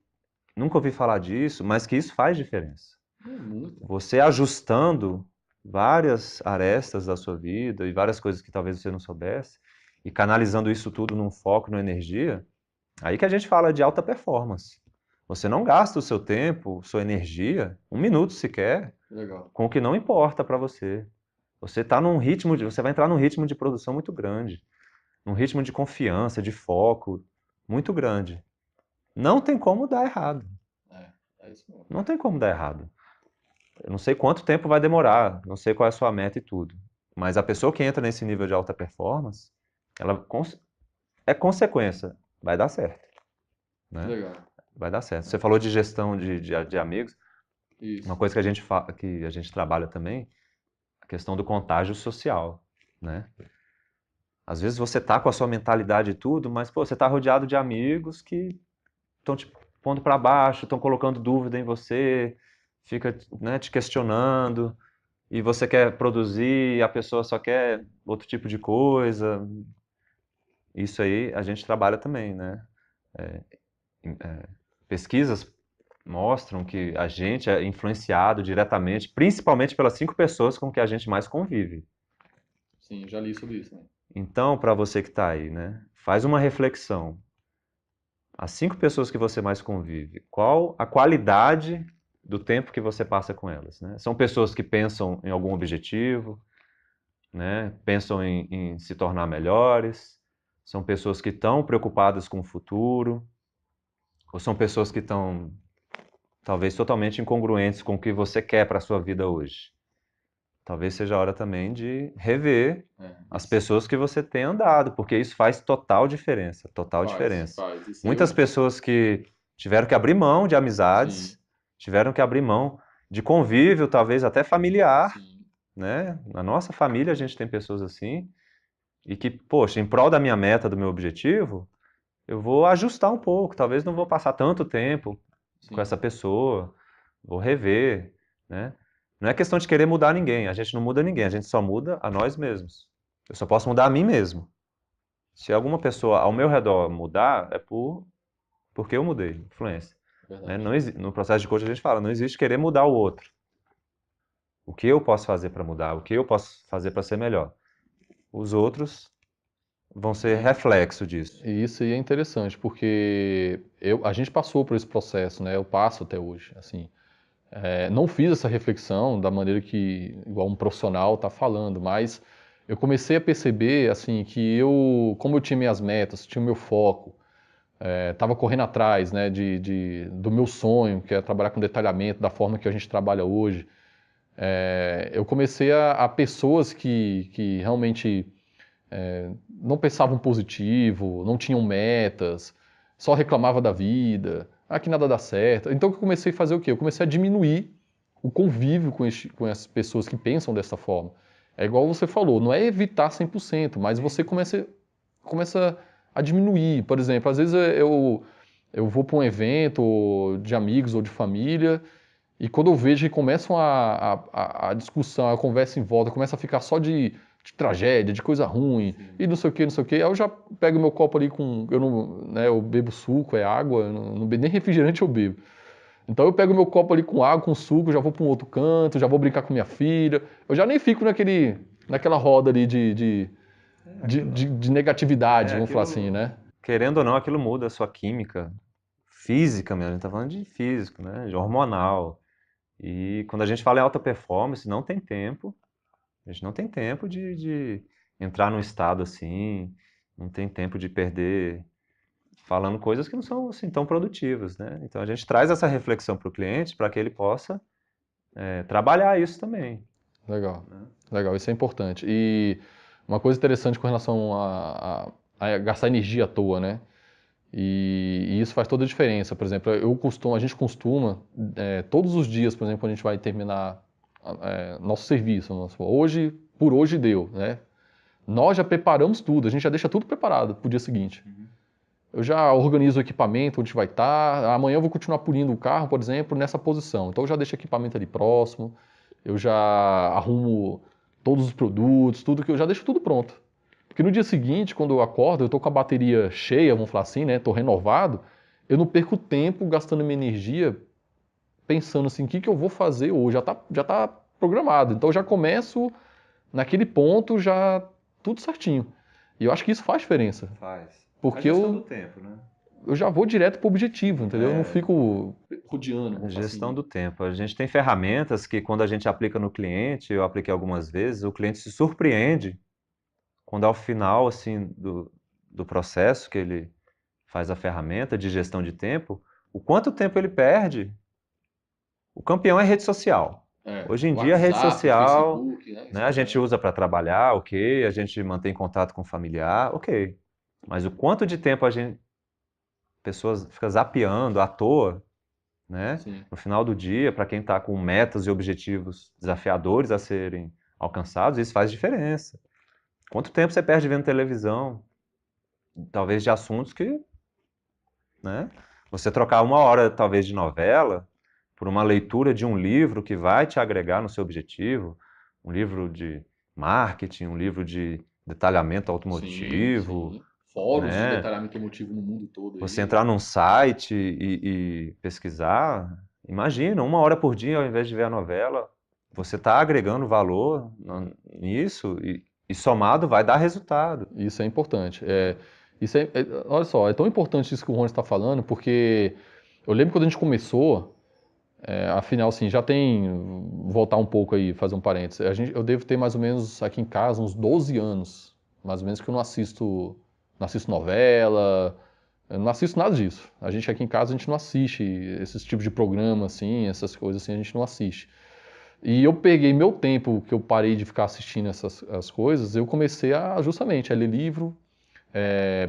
nunca ouvi falar disso, mas que isso faz diferença. Muito. Você ajustando várias arestas da sua vida e várias coisas que talvez você não soubesse e canalizando isso tudo num foco, numa energia, aí que a gente fala de alta performance. Você não gasta o seu tempo, sua energia, um minuto sequer, Legal. com o que não importa para você. Você você vai entrar num ritmo de produção muito grande, num ritmo de confiança, de foco muito grande. Não tem como dar errado. É isso mesmo. Não tem como dar errado. Eu não sei quanto tempo vai demorar, não sei qual é a sua meta e tudo. Mas a pessoa que entra nesse nível de alta performance, ela é consequência, vai dar certo, né? Legal. Vai dar certo. Você falou de gestão de amigos, uma Isso. coisa que a gente trabalha também, a questão do contágio social, né? Às vezes você tá com a sua mentalidade e tudo, mas pô, você tá rodeado de amigos que estão te pondo para baixo, estão colocando dúvida em você, fica, né, te questionando, e você quer produzir, e a pessoa só quer outro tipo de coisa. Isso aí a gente trabalha também, né? Pesquisas mostram que a gente é influenciado diretamente, principalmente pelas 5 pessoas com que a gente mais convive. Sim, já li sobre isso, né? Então, para você que está aí, né, faz uma reflexão. As 5 pessoas que você mais convive, qual a qualidade do tempo que você passa com elas, né? São pessoas que pensam em algum objetivo, né? Pensam em se tornar melhores, são pessoas que estão preocupadas com o futuro, ou são pessoas que estão talvez totalmente incongruentes com o que você quer para a sua vida hoje. Talvez seja a hora também de rever as pessoas que você tem andado, porque isso faz total diferença, total diferença. Faz. Isso Muitas pessoas que tiveram que abrir mão de amizades, Sim, tiveram que abrir mão de convívio, talvez até familiar, sim. né? Na nossa família a gente tem pessoas assim, e que, poxa, em prol da minha meta, do meu objetivo, eu vou ajustar um pouco, talvez não vou passar tanto tempo com Sim, essa pessoa, vou rever, né? Não é questão de querer mudar ninguém, a gente não muda ninguém, a gente só muda a nós mesmos. Eu só posso mudar a mim mesmo. Se alguma pessoa ao meu redor mudar, é porque eu mudei, influência. Né? verdade. Não no processo de coaching a gente fala, não existe querer mudar o outro. O que eu posso fazer para mudar? O que eu posso fazer para ser melhor? Os outros vão ser reflexo disso. E isso aí é interessante, porque a gente passou por esse processo, né? Eu passo até hoje, assim. Não fiz essa reflexão da maneira que, igual um profissional está falando, mas eu comecei a perceber, assim, que como eu tinha minhas metas, tinha o meu foco, estava correndo atrás, né, do meu sonho, que é trabalhar com detalhamento da forma que a gente trabalha hoje. Eu comecei a pessoas que realmente não pensavam positivo, não tinham metas, só reclamava da vida, que nada dá certo. Então eu comecei a fazer o quê? Eu comecei a diminuir o convívio com essas pessoas que pensam dessa forma. É igual você falou, não é evitar 100%, mas você começa a diminuir. Por exemplo, às vezes eu vou para um evento de amigos ou de família e quando eu vejo que começam a discussão, a conversa em volta, começa a ficar só de tragédia, de coisa ruim, e não sei o que, não sei o que, aí eu já pego meu copo ali com. Eu não, né, eu bebo suco, é água, eu não bebo, nem refrigerante eu bebo. Então eu pego meu copo ali com água, com suco, já vou para um outro canto, já vou brincar com minha filha. Eu já nem fico naquela roda ali de negatividade, vamos falar assim, né? Querendo ou não, aquilo muda a sua química física mesmo. A gente tá falando de físico, né? De hormonal. E quando a gente fala em alta performance, não tem tempo. A gente não tem tempo de entrar num estado assim. Não tem tempo de perder falando coisas que não são assim, tão produtivas, né? Então a gente traz essa reflexão para o cliente para que ele possa trabalhar isso também. Legal, Né? legal, isso é importante. E uma coisa interessante com relação a gastar energia à toa, né? E isso faz toda a diferença. Por exemplo, a gente costuma, todos os dias, por exemplo, quando a gente vai terminar nosso serviço, por hoje deu, né? Nós já preparamos tudo, a gente já deixa tudo preparado para o dia seguinte. Eu já organizo o equipamento onde vai estar. Amanhã eu vou continuar polindo o carro, por exemplo, nessa posição. Então eu já deixo o equipamento ali próximo, eu já arrumo todos os produtos, tudo que eu já deixo tudo pronto. Porque no dia seguinte, quando eu acordo, eu tô com a bateria cheia, vamos falar assim, né? Tô renovado, eu não perco tempo gastando minha energia pensando assim, o que que eu vou fazer hoje? Já tá programado. Então eu já começo naquele ponto já tudo certinho. E eu acho que isso faz diferença. Faz. A Porque gestão do tempo, né? eu já vou direto pro objetivo, entendeu? Eu não fico rodeando. A gestão Assim. do tempo. A gente tem ferramentas que, quando a gente aplica no cliente, eu apliquei algumas vezes, o cliente se surpreende quando, ao final, assim, do processo que ele faz a ferramenta de gestão de tempo, o quanto tempo ele perde. O campeão é rede social. Hoje em dia, a rede WhatsApp, social, Facebook, né? né, a gente usa para trabalhar, ok, a gente mantém contato com o familiar, ok. Mas o quanto de tempo pessoas ficam zapeando à toa, né? Sim. No final do dia, para quem está com metas e objetivos desafiadores a serem alcançados, isso faz diferença. Quanto tempo você perde vendo televisão? Talvez de assuntos que, né? Você trocar uma hora, talvez, de novela por uma leitura de um livro que vai te agregar no seu objetivo, um livro de marketing, um livro de detalhamento automotivo, Sim. Fóruns de né? detalhamento emotivo no mundo todo Você aí. entrar num site e pesquisar, imagina, uma hora por dia, ao invés de ver a novela, você está agregando valor nisso e somado vai dar resultado. Isso é importante. Olha só, é tão importante isso que o Rony está falando, porque eu lembro quando a gente começou, afinal, assim, já tem, voltar um pouco aí, fazer um parênteses, eu devo ter mais ou menos aqui em casa uns 12 anos, mais ou menos, que eu não assisto novela, eu não assisto nada disso. A gente aqui em casa, a gente não assiste esses tipos de programa, assim, essas coisas assim, a gente não assiste. E eu peguei meu tempo que eu parei de ficar assistindo as coisas, eu comecei justamente a ler livro,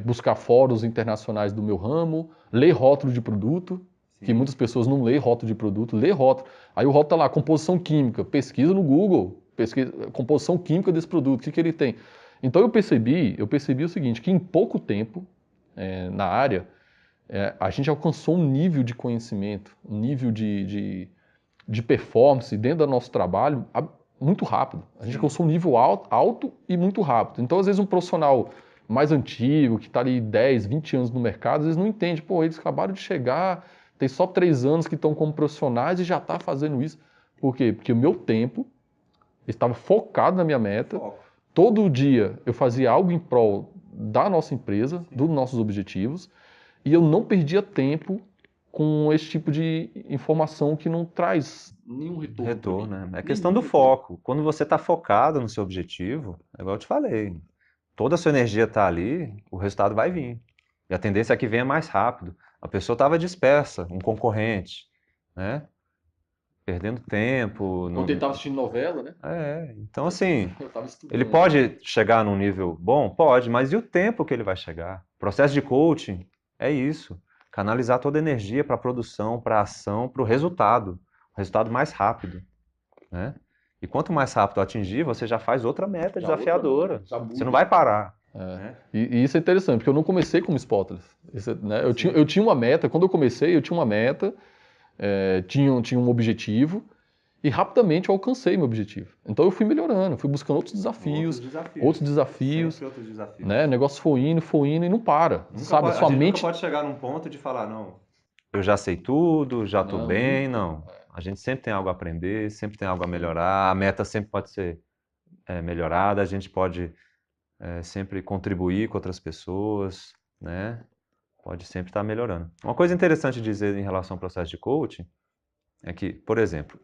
buscar fóruns internacionais do meu ramo, ler rótulo de produto, que muitas pessoas não lê rótulo de produto, lê rótulo. Aí o rótulo tá lá, composição química, pesquisa no Google, pesquisa composição química desse produto, o que ele tem. Então eu percebi o seguinte, que em pouco tempo, na área, a gente alcançou um nível de conhecimento, um nível de performance dentro do nosso trabalho muito rápido. A gente alcançou um nível alto e muito rápido. Então, às vezes, um profissional mais antigo, que está ali 10, 20 anos no mercado, às vezes não entende. Pô, eles acabaram de chegar, tem só 3 anos que estão como profissionais e já está fazendo isso. Por quê? Porque o meu tempo estava focado na minha meta. Todo dia eu fazia algo em prol da nossa empresa, dos nossos objetivos, e eu não perdia tempo com esse tipo de informação que não traz nenhum retorno para mim. Retorno, né? É questão do foco. Quando você está focado no seu objetivo, é igual eu te falei, toda a sua energia está ali, o resultado vai vir. E a tendência é que venha mais rápido. A pessoa estava dispersa, um concorrente, né? Perdendo tempo. Quando ele estava assistindo novela, né? Então assim, Eu estava ele estudando. pode chegar num nível bom? Pode, mas e o tempo que ele vai chegar? Processo de coaching é isso. Canalizar toda a energia para a produção, para a ação, para o resultado mais rápido, né? E quanto mais rápido atingir, você já faz outra meta desafiadora. Você não vai parar. Né? E isso é interessante, porque eu não comecei como spotless. Né? Eu tinha uma meta, quando eu comecei, eu tinha uma meta, tinha um objetivo, e rapidamente eu alcancei meu objetivo. Então eu fui melhorando, fui buscando outros desafios. Sempre outros desafios. Né? O negócio foi indo e não para. Sabe, a gente nunca pode chegar num ponto de falar, não, eu já sei tudo, já estou bem, não. A gente sempre tem algo a aprender, sempre tem algo a melhorar, a meta sempre pode ser melhorada, a gente pode sempre contribuir com outras pessoas, né? Pode sempre estar melhorando. Uma coisa interessante de dizer em relação ao processo de coaching é que, por exemplo,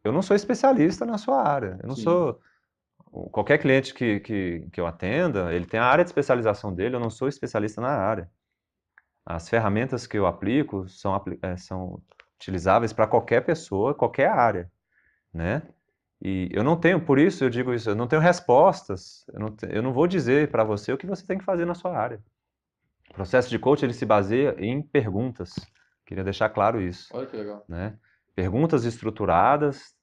eu não sou especialista na sua área. Eu não sou. Qualquer cliente que eu atenda, ele tem a área de especialização dele, eu não sou especialista na área. As ferramentas que eu aplico são utilizáveis para qualquer pessoa, qualquer área, né? E eu não tenho, por isso eu digo isso, eu não tenho respostas, eu não vou dizer para você o que você tem que fazer na sua área. processo de coaching ele se baseia em perguntas. Queria deixar claro isso, Olha que legal. né? Perguntas estruturadas,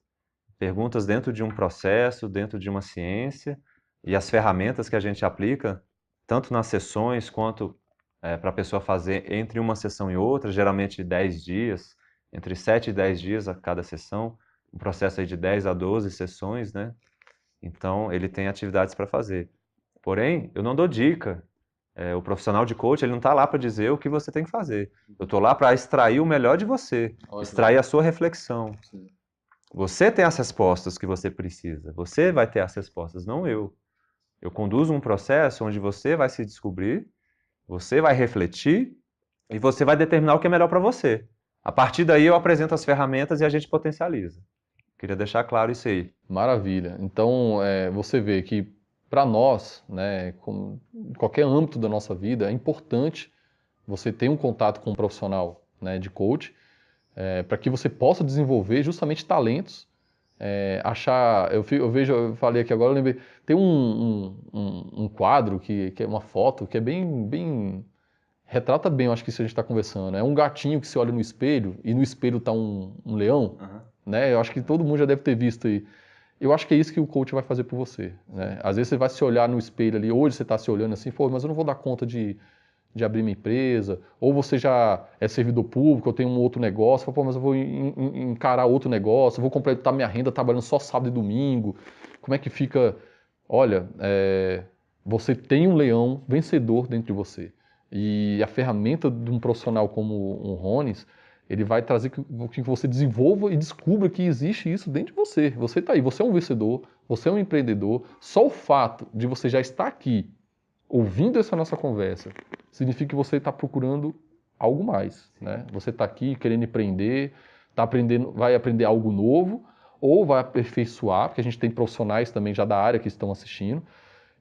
perguntas dentro de um processo, dentro de uma ciência, e as ferramentas que a gente aplica, tanto nas sessões quanto para a pessoa fazer entre uma sessão e outra, geralmente 10 dias, entre 7 e 10 dias a cada sessão, um processo aí de 10 a 12 sessões, né? Então, ele tem atividades para fazer. Porém, eu não dou dica. O profissional de coach, ele não está lá para dizer o que você tem que fazer. Eu estou lá para extrair o melhor de você, extrair a sua reflexão. Sim. Você tem as respostas que você precisa. Você vai ter as respostas, não eu. Eu conduzo um processo onde você vai se descobrir, você vai refletir e você vai determinar o que é melhor para você. A partir daí eu apresento as ferramentas e a gente potencializa. Queria deixar claro isso aí. Maravilha. Então, você vê que para nós, né, em qualquer âmbito da nossa vida, é importante você ter um contato com um profissional, né, de coach, para que você possa desenvolver justamente talentos. Eu falei aqui agora, eu lembrei, tem um quadro que é uma foto que é bem, retrata bem, eu acho que isso a gente está conversando. É um gatinho que se olha no espelho e no espelho está um leão, né? Eu acho que todo mundo já deve ter visto aí. Eu acho que é isso que o coach vai fazer por você, né? Às vezes você vai se olhar no espelho ali, hoje você está se olhando assim, pô, mas eu não vou dar conta de abrir minha empresa, ou você já é servidor público, eu tenho um outro negócio, pô, mas eu vou encarar outro negócio, eu vou completar minha renda trabalhando só sábado e domingo, como é que fica? Olha, você tem um leão vencedor dentro de você, e a ferramenta de um profissional como o Rones, ele vai trazer que você desenvolva e descubra que existe isso dentro de você. Você está aí, você é um vencedor, você é um empreendedor. Só o fato de você já estar aqui, ouvindo essa nossa conversa, significa que você está procurando algo mais, né? Você está aqui querendo empreender, tá aprendendo, vai aprender algo novo, ou vai aperfeiçoar, porque a gente tem profissionais também já da área que estão assistindo.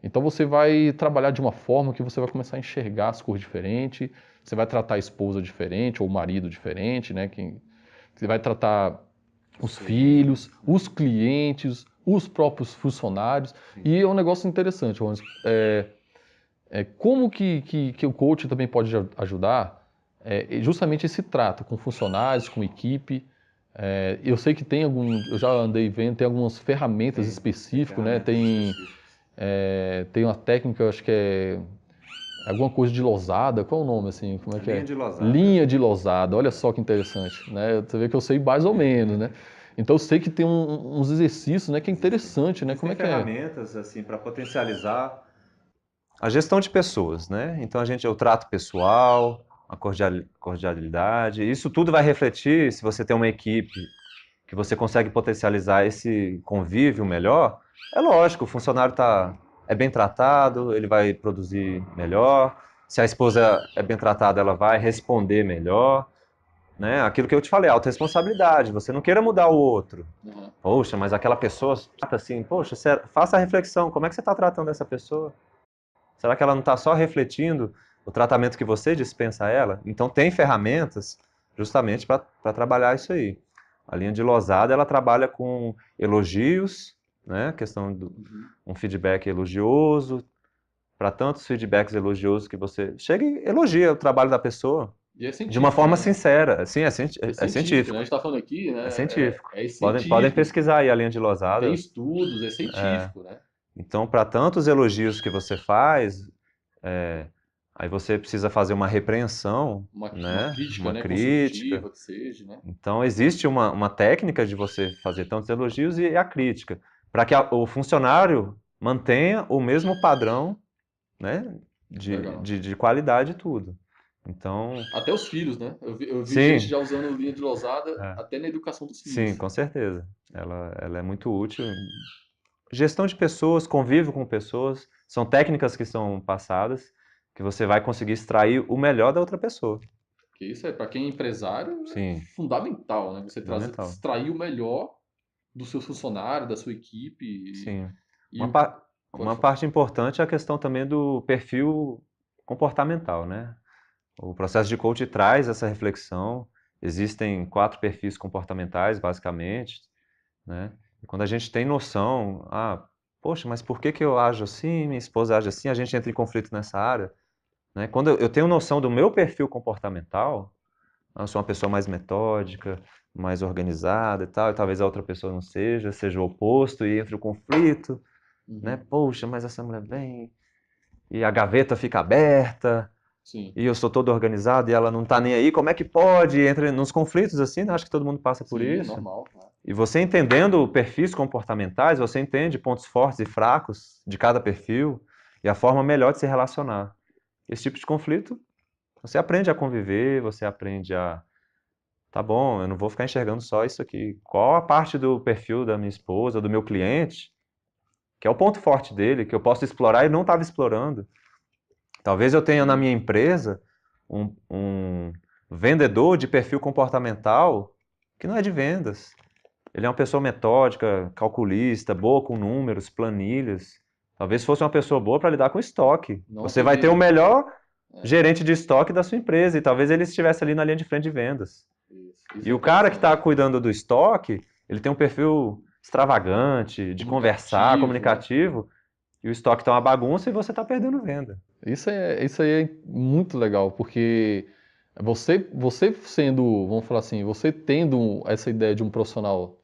Então você vai trabalhar de uma forma que você vai começar a enxergar as cores diferentes, você vai tratar a esposa diferente ou o marido diferente, né? Você vai tratar os filhos, os clientes, os próprios funcionários. E é um negócio interessante, Ronis. Como que o coach também pode ajudar? Justamente esse trato com funcionários, com equipe. Eu sei que eu já andei vendo, tem algumas ferramentas específicas, né? Tem uma técnica, acho que é alguma coisa de losada, qual é o nome assim? Como é que é? Linha de losada. Linha de losada, olha só que interessante, né? Você vê que eu sei mais ou menos, né? Então eu sei que tem uns exercícios, né, que é interessante, né? Como é que é? Ferramentas assim para potencializar a gestão de pessoas, né? Então o trato pessoal, a cordialidade, isso tudo vai refletir se você tem uma equipe que você consegue potencializar esse convívio melhor. É lógico, o funcionário é bem tratado, ele vai produzir melhor. Se a esposa é bem tratada, ela vai responder melhor. Né? Aquilo que eu te falei, autorresponsabilidade. Você não queira mudar o outro. Poxa, mas aquela pessoa trata assim, poxa, faça a reflexão, como é que você está tratando essa pessoa? Será que ela não está só refletindo o tratamento que você dispensa a ela? Então tem ferramentas justamente para trabalhar isso aí. A linha de losada, ela trabalha com elogios, né? Questão um feedback elogioso, para tantos feedbacks elogiosos que você chega e elogia o trabalho da pessoa. E é De uma forma né? sincera. Sim, é Científico, científico. né? A gente está falando aqui, né? É científico. É Podem científico. pesquisar aí a linha de Tem losada. estudos, é científico, né? Então, para tantos elogios que você faz, aí você precisa fazer uma repreensão, né? Uma crítica, Uma né? crítica. Construtiva que seja, né? Então, existe uma técnica de você fazer tantos elogios e a crítica, para que o funcionário mantenha o mesmo padrão, né? Legal. De qualidade e tudo. Então, Até os filhos, né? Eu vi sim, gente já usando linha de losada até na educação dos filhos. sim, com certeza. Ela é muito útil. Gestão de pessoas, convívio com pessoas, são técnicas que são passadas que você vai conseguir extrair o melhor da outra pessoa. Porque isso para quem é empresário Sim, é fundamental, né? Você fundamental. extrair o melhor do seu funcionário, da sua equipe. Sim. E Uma parte importante é a questão também do perfil comportamental, né? O processo de coaching traz essa reflexão. Existem 4 perfis comportamentais, basicamente, né? E quando a gente tem noção, poxa, mas por que eu ajo assim, minha esposa age assim, a gente entra em conflito nessa área, né? Quando eu tenho noção do meu perfil comportamental, eu sou uma pessoa mais metódica, mais organizada e tal, e talvez a outra pessoa não seja o oposto, e entra o conflito, né? Poxa, mas essa mulher vem, e a gaveta fica aberta, Sim. e eu sou todo organizado e ela não tá nem aí, como é que pode? Entra nos conflitos assim, né? Acho que todo mundo passa por Sim, é isso. normal. E você entendendo perfis comportamentais, você entende pontos fortes e fracos de cada perfil e a forma melhor de se relacionar. Esse tipo de conflito, você aprende a conviver, você aprende a, tá bom, eu não vou ficar enxergando só isso aqui. Qual a parte do perfil da minha esposa, do meu cliente, que é o ponto forte dele, que eu posso explorar e não estava explorando? Talvez eu tenha na minha empresa um vendedor de perfil comportamental que não é de vendas. Ele é uma pessoa metódica, calculista, boa com números, planilhas. Talvez fosse uma pessoa boa para lidar com estoque. Não Você vai ter o atender. melhor gerente de estoque da sua empresa e talvez ele estivesse ali na linha de frente de vendas. Isso E é o cara que está interessante. cuidando do estoque, ele tem um perfil extravagante, de conversar, Comunicativo, né? comunicativo, e o estoque está uma bagunça e você está perdendo venda. Isso aí é muito legal, porque você sendo, vamos falar assim, você tendo essa ideia de um profissional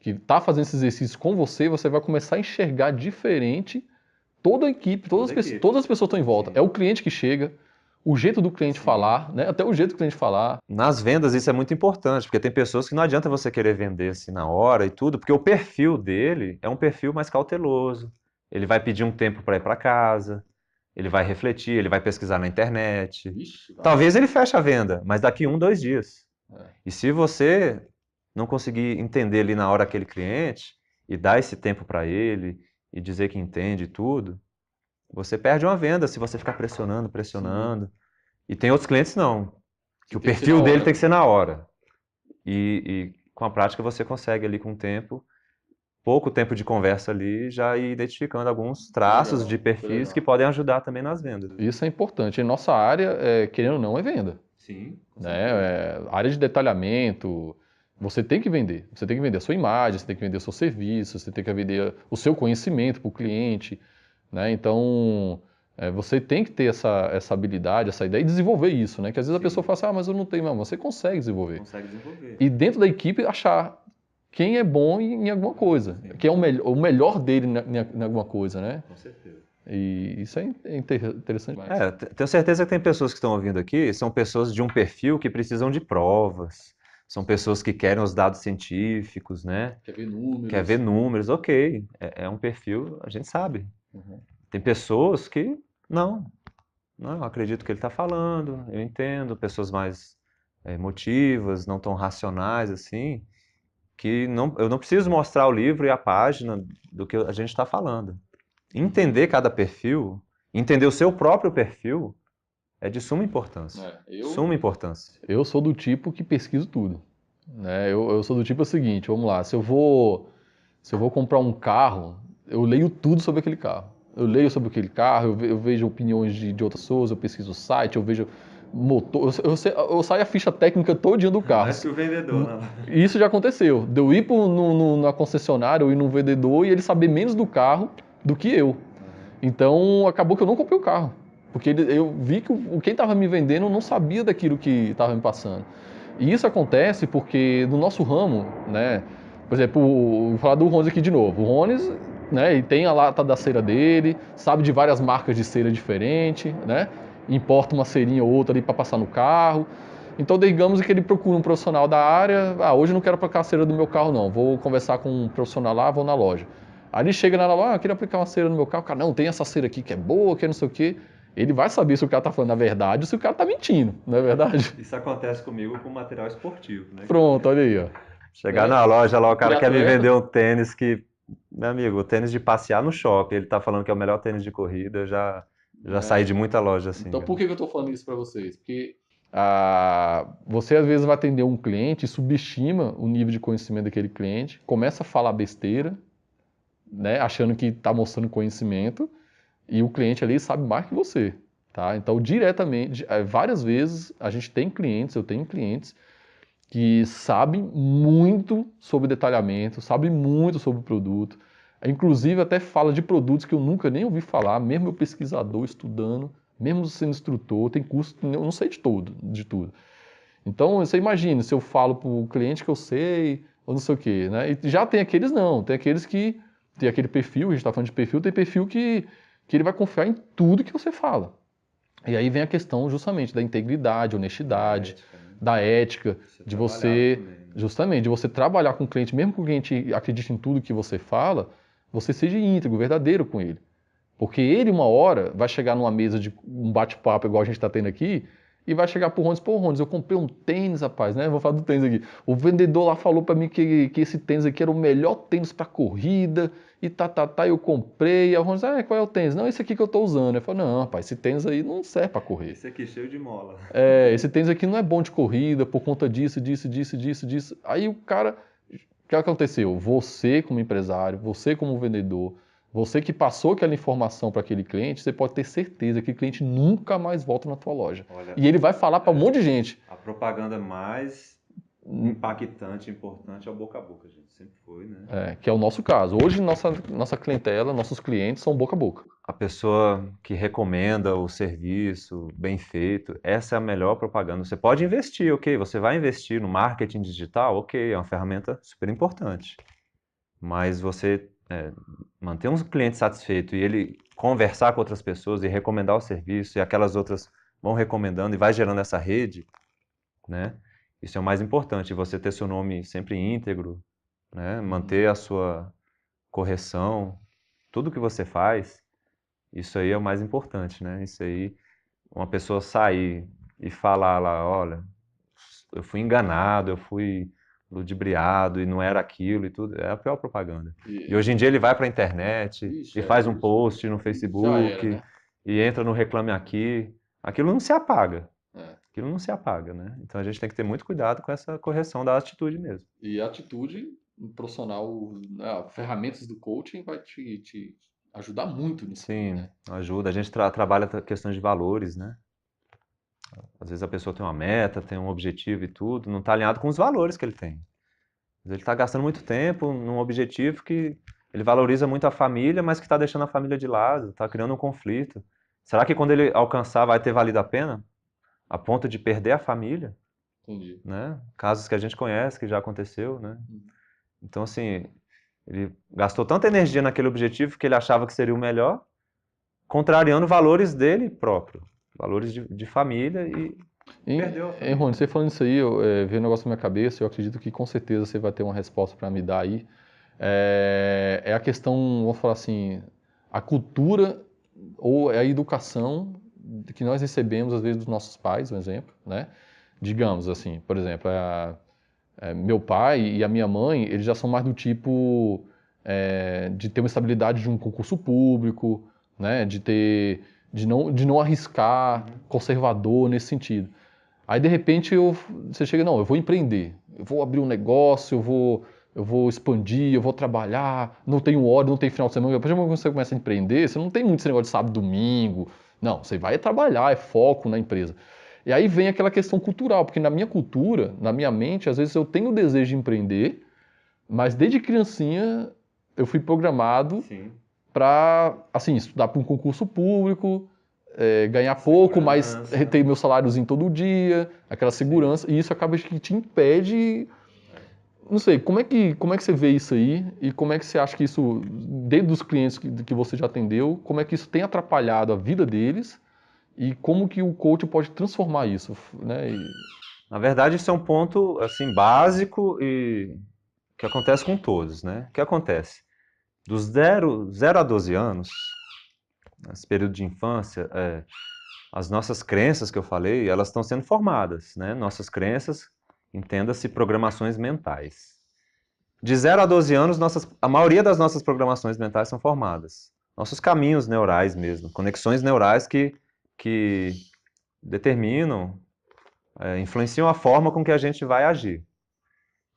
que está fazendo esse exercício com você, você vai começar a enxergar diferente toda a equipe, todas as pessoas estão em volta. Sim. É o cliente que chega, o jeito do cliente Sim. falar, né? Até o jeito do cliente falar. Nas vendas isso é muito importante, porque tem pessoas que não adianta você querer vender assim na hora e tudo, porque o perfil dele é um perfil mais cauteloso. Ele vai pedir um tempo para ir para casa, ele vai refletir, ele vai pesquisar na internet. Ixi, Talvez ele feche a venda, mas daqui 1, 2 dias. É. E se você não conseguir entender ali na hora aquele cliente e dar esse tempo para ele e dizer que entende tudo, você perde uma venda se você ficar pressionando, pressionando. E tem outros clientes não, que o tem que ser na perfil dele hora. tem que ser na hora. E com a prática você consegue ali com o tempo, pouco tempo de conversa ali, já ir identificando alguns traços Legal, de perfis que podem ajudar também nas vendas. Isso é importante. Em nossa área, querendo ou não, é venda. Sim, com Né? certeza. Área de detalhamento, você tem que vender. Você tem que vender a sua imagem, você tem que vender o seu serviço, você tem que vender o seu conhecimento para o cliente. Né? Então, você tem que ter essa habilidade, essa ideia e desenvolver isso. Né? Que às vezes a pessoa fala assim, mas eu não tenho, não. Você consegue desenvolver. Consegue desenvolver. E dentro da equipe, achar quem é bom em alguma coisa, quem é o melhor dele em alguma coisa. Né? Com certeza. E isso é interessante demais. Tenho certeza que tem pessoas que estão ouvindo aqui, são pessoas de um perfil que precisam de provas, são pessoas que querem os dados científicos, né? Quer ver números. Quer ver números, ok. É um perfil, a gente sabe. Tem pessoas que não, eu acredito que ele está falando, eu entendo, pessoas mais emotivas, não tão racionais assim, que não, eu não preciso mostrar o livro e a página do que a gente está falando. Entender cada perfil, entender o seu próprio perfil, é de suma importância. Suma importância. Eu sou do tipo que pesquiso tudo. Né? Eu sou do tipo seguinte, vamos lá, se eu vou comprar um carro, eu leio tudo sobre aquele carro. Eu leio sobre aquele carro, eu vejo opiniões de outras pessoas, eu pesquiso o site, eu vejo motor, eu saio a ficha técnica todinha do carro. Mais que o vendedor, não. Isso já aconteceu, de eu ir na concessionária, eu ir num vendedor e ele saber menos do carro do que eu. Então acabou que eu não comprei o carro. Porque eu vi que quem estava me vendendo não sabia daquilo que estava me passando. E isso acontece porque no nosso ramo, né? Por exemplo, vou falar do Rones aqui de novo. O Rones, né? Ele tem a lata da cera dele, sabe de várias marcas de cera diferentes, né? Importa uma cerinha ou outra ali para passar no carro. Então, digamos que ele procura um profissional da área. Ah, hoje eu não quero aplicar a cera do meu carro, não. Vou conversar com um profissional lá, vou na loja. Aí ele chega na loja, eu queria aplicar uma cera no meu carro. O cara, não, tem essa cera aqui que é boa, que é não sei o quê. Ele vai saber se o cara tá falando a verdade ou se o cara tá mentindo, não é verdade? Isso acontece comigo com material esportivo, né? Pronto, olha aí, ó. Chegar na loja lá, o cara E quer me atleta? vender um tênis que, meu amigo, o tênis de passear no shopping, ele tá falando que é o melhor tênis de corrida, eu já saí de muita loja assim. Então, por que eu tô falando isso para vocês? Porque você às vezes vai atender um cliente e subestima o nível de conhecimento daquele cliente, começa a falar besteira, né, achando que está mostrando conhecimento, e o cliente ali sabe mais que você, tá? Então, diretamente, várias vezes a gente tem clientes, eu tenho clientes que sabem muito sobre detalhamento, sabem muito sobre o produto, inclusive até fala de produtos que eu nunca nem ouvi falar, mesmo eu pesquisador, estudando, Mesmo sendo instrutor, tem curso, eu não sei de tudo. Então, você imagina, se eu falo para o cliente que eu sei, ou não sei o quê, né? E já tem aqueles não, tem aqueles que tem aquele perfil, a gente está falando de perfil, tem perfil que ele vai confiar em tudo que você fala. E aí vem a questão justamente da integridade, honestidade, Ética, né? da ética, Ser de trabalhado você, também, né? justamente, de você trabalhar com o cliente, mesmo que o cliente acredite em tudo que você fala, você seja íntegro, verdadeiro com ele. Porque ele, uma hora, vai chegar numa mesa de um bate-papo igual a gente está tendo aqui, e vai chegar pro Rondes, pô, Rondes, eu comprei um tênis, rapaz, né? Vou falar do tênis aqui. O vendedor lá falou para mim que esse tênis aqui era o melhor tênis para corrida, e eu comprei. E o Rondes, qual é o tênis? Não, esse aqui que eu tô usando. Eu falo, não, rapaz, esse tênis aí não serve para correr. Esse aqui é cheio de mola. Esse tênis aqui não é bom de corrida por conta disso, disso, disso, disso, disso. Aí o cara, o que aconteceu? Você como empresário, você como vendedor, você que passou aquela informação para aquele cliente, você pode ter certeza que o cliente nunca mais volta na tua loja. Olha, E ele vai falar para um monte de gente. a propaganda mais impactante, importante é o boca a boca, gente. Sempre foi, né? Que é o nosso caso. Hoje nossa clientela, nossos clientes são boca a boca. A pessoa que recomenda o serviço bem feito, essa é a melhor propaganda. Você pode investir, ok? Você vai investir no marketing digital, ok? É uma ferramenta super importante. Mas você manter um cliente satisfeito e ele conversar com outras pessoas e recomendar o serviço e aquelas outras vão recomendando e vai gerando essa rede, né? Isso é o mais importante, você ter seu nome sempre íntegro, né? Manter a sua correção, tudo que você faz, isso aí é o mais importante, né? Isso aí, uma pessoa sair e falar lá, olha, eu fui enganado, eu fui ludibriado e não era aquilo e tudo, é a pior propaganda. E hoje em dia ele vai para a internet e faz um post no Facebook e entra no Reclame Aqui, aquilo não se apaga. Aquilo não se apaga, né? Então a gente tem que ter muito cuidado com essa correção da atitude mesmo. E a atitude profissional, ferramentas do coaching vai te ajudar muito nisso aí, Sim, né? ajuda. A gente trabalha questões de valores, né? Às vezes a pessoa tem uma meta, tem um objetivo e tudo, não está alinhado com os valores que ele tem. Ele está gastando muito tempo num objetivo que ele valoriza muito a família, mas que está deixando a família de lado, está criando um conflito. Será que quando ele alcançar vai ter valido a pena? A ponto de perder a família? Entendi. Né? Casos que a gente conhece, que já aconteceu, né? Então, assim, ele gastou tanta energia naquele objetivo que ele achava que seria o melhor, contrariando valores dele próprio, valores de família e perdeu a família. Rony, você falando isso aí, veio um negócio na minha cabeça, eu acredito que com certeza você vai ter uma resposta para me dar aí. É a questão, vamos falar assim, a cultura ou é a educação que nós recebemos, às vezes, dos nossos pais, um exemplo, né? Digamos assim, por exemplo, meu pai e a minha mãe, eles já são mais do tipo de ter uma estabilidade de um concurso público, né? De não arriscar, conservador nesse sentido. Aí de repente você chega, não, eu vou empreender, eu vou abrir um negócio, eu vou expandir, eu vou trabalhar, não tenho hora, não tenho final de semana. Depois que você começa a empreender, você não tem muito esse negócio de sábado, domingo. Não, você vai trabalhar, é foco na empresa. E aí vem aquela questão cultural, porque na minha cultura, na minha mente, às vezes eu tenho o desejo de empreender, mas desde criancinha eu fui programado para, assim, estudar para um concurso público, ganhar pouco, mas ter meu saláriozinho todo dia, aquela segurança, e isso acaba que te impede. Não sei, como é que você vê isso aí e como é que você acha que isso, dentro dos clientes que você já atendeu, como é que isso tem atrapalhado a vida deles e como que o coach pode transformar isso, né? Na verdade, isso é um ponto assim básico e que acontece com todos, né? O que acontece? Dos 0 a 12 anos, nesse período de infância, as nossas crenças que eu falei, elas estão sendo formadas, né? Nossas crenças, entenda-se programações mentais. De 0 a 12 anos, a maioria das nossas programações mentais são formadas. Nossos caminhos neurais mesmo, conexões neurais que determinam, influenciam a forma com que a gente vai agir.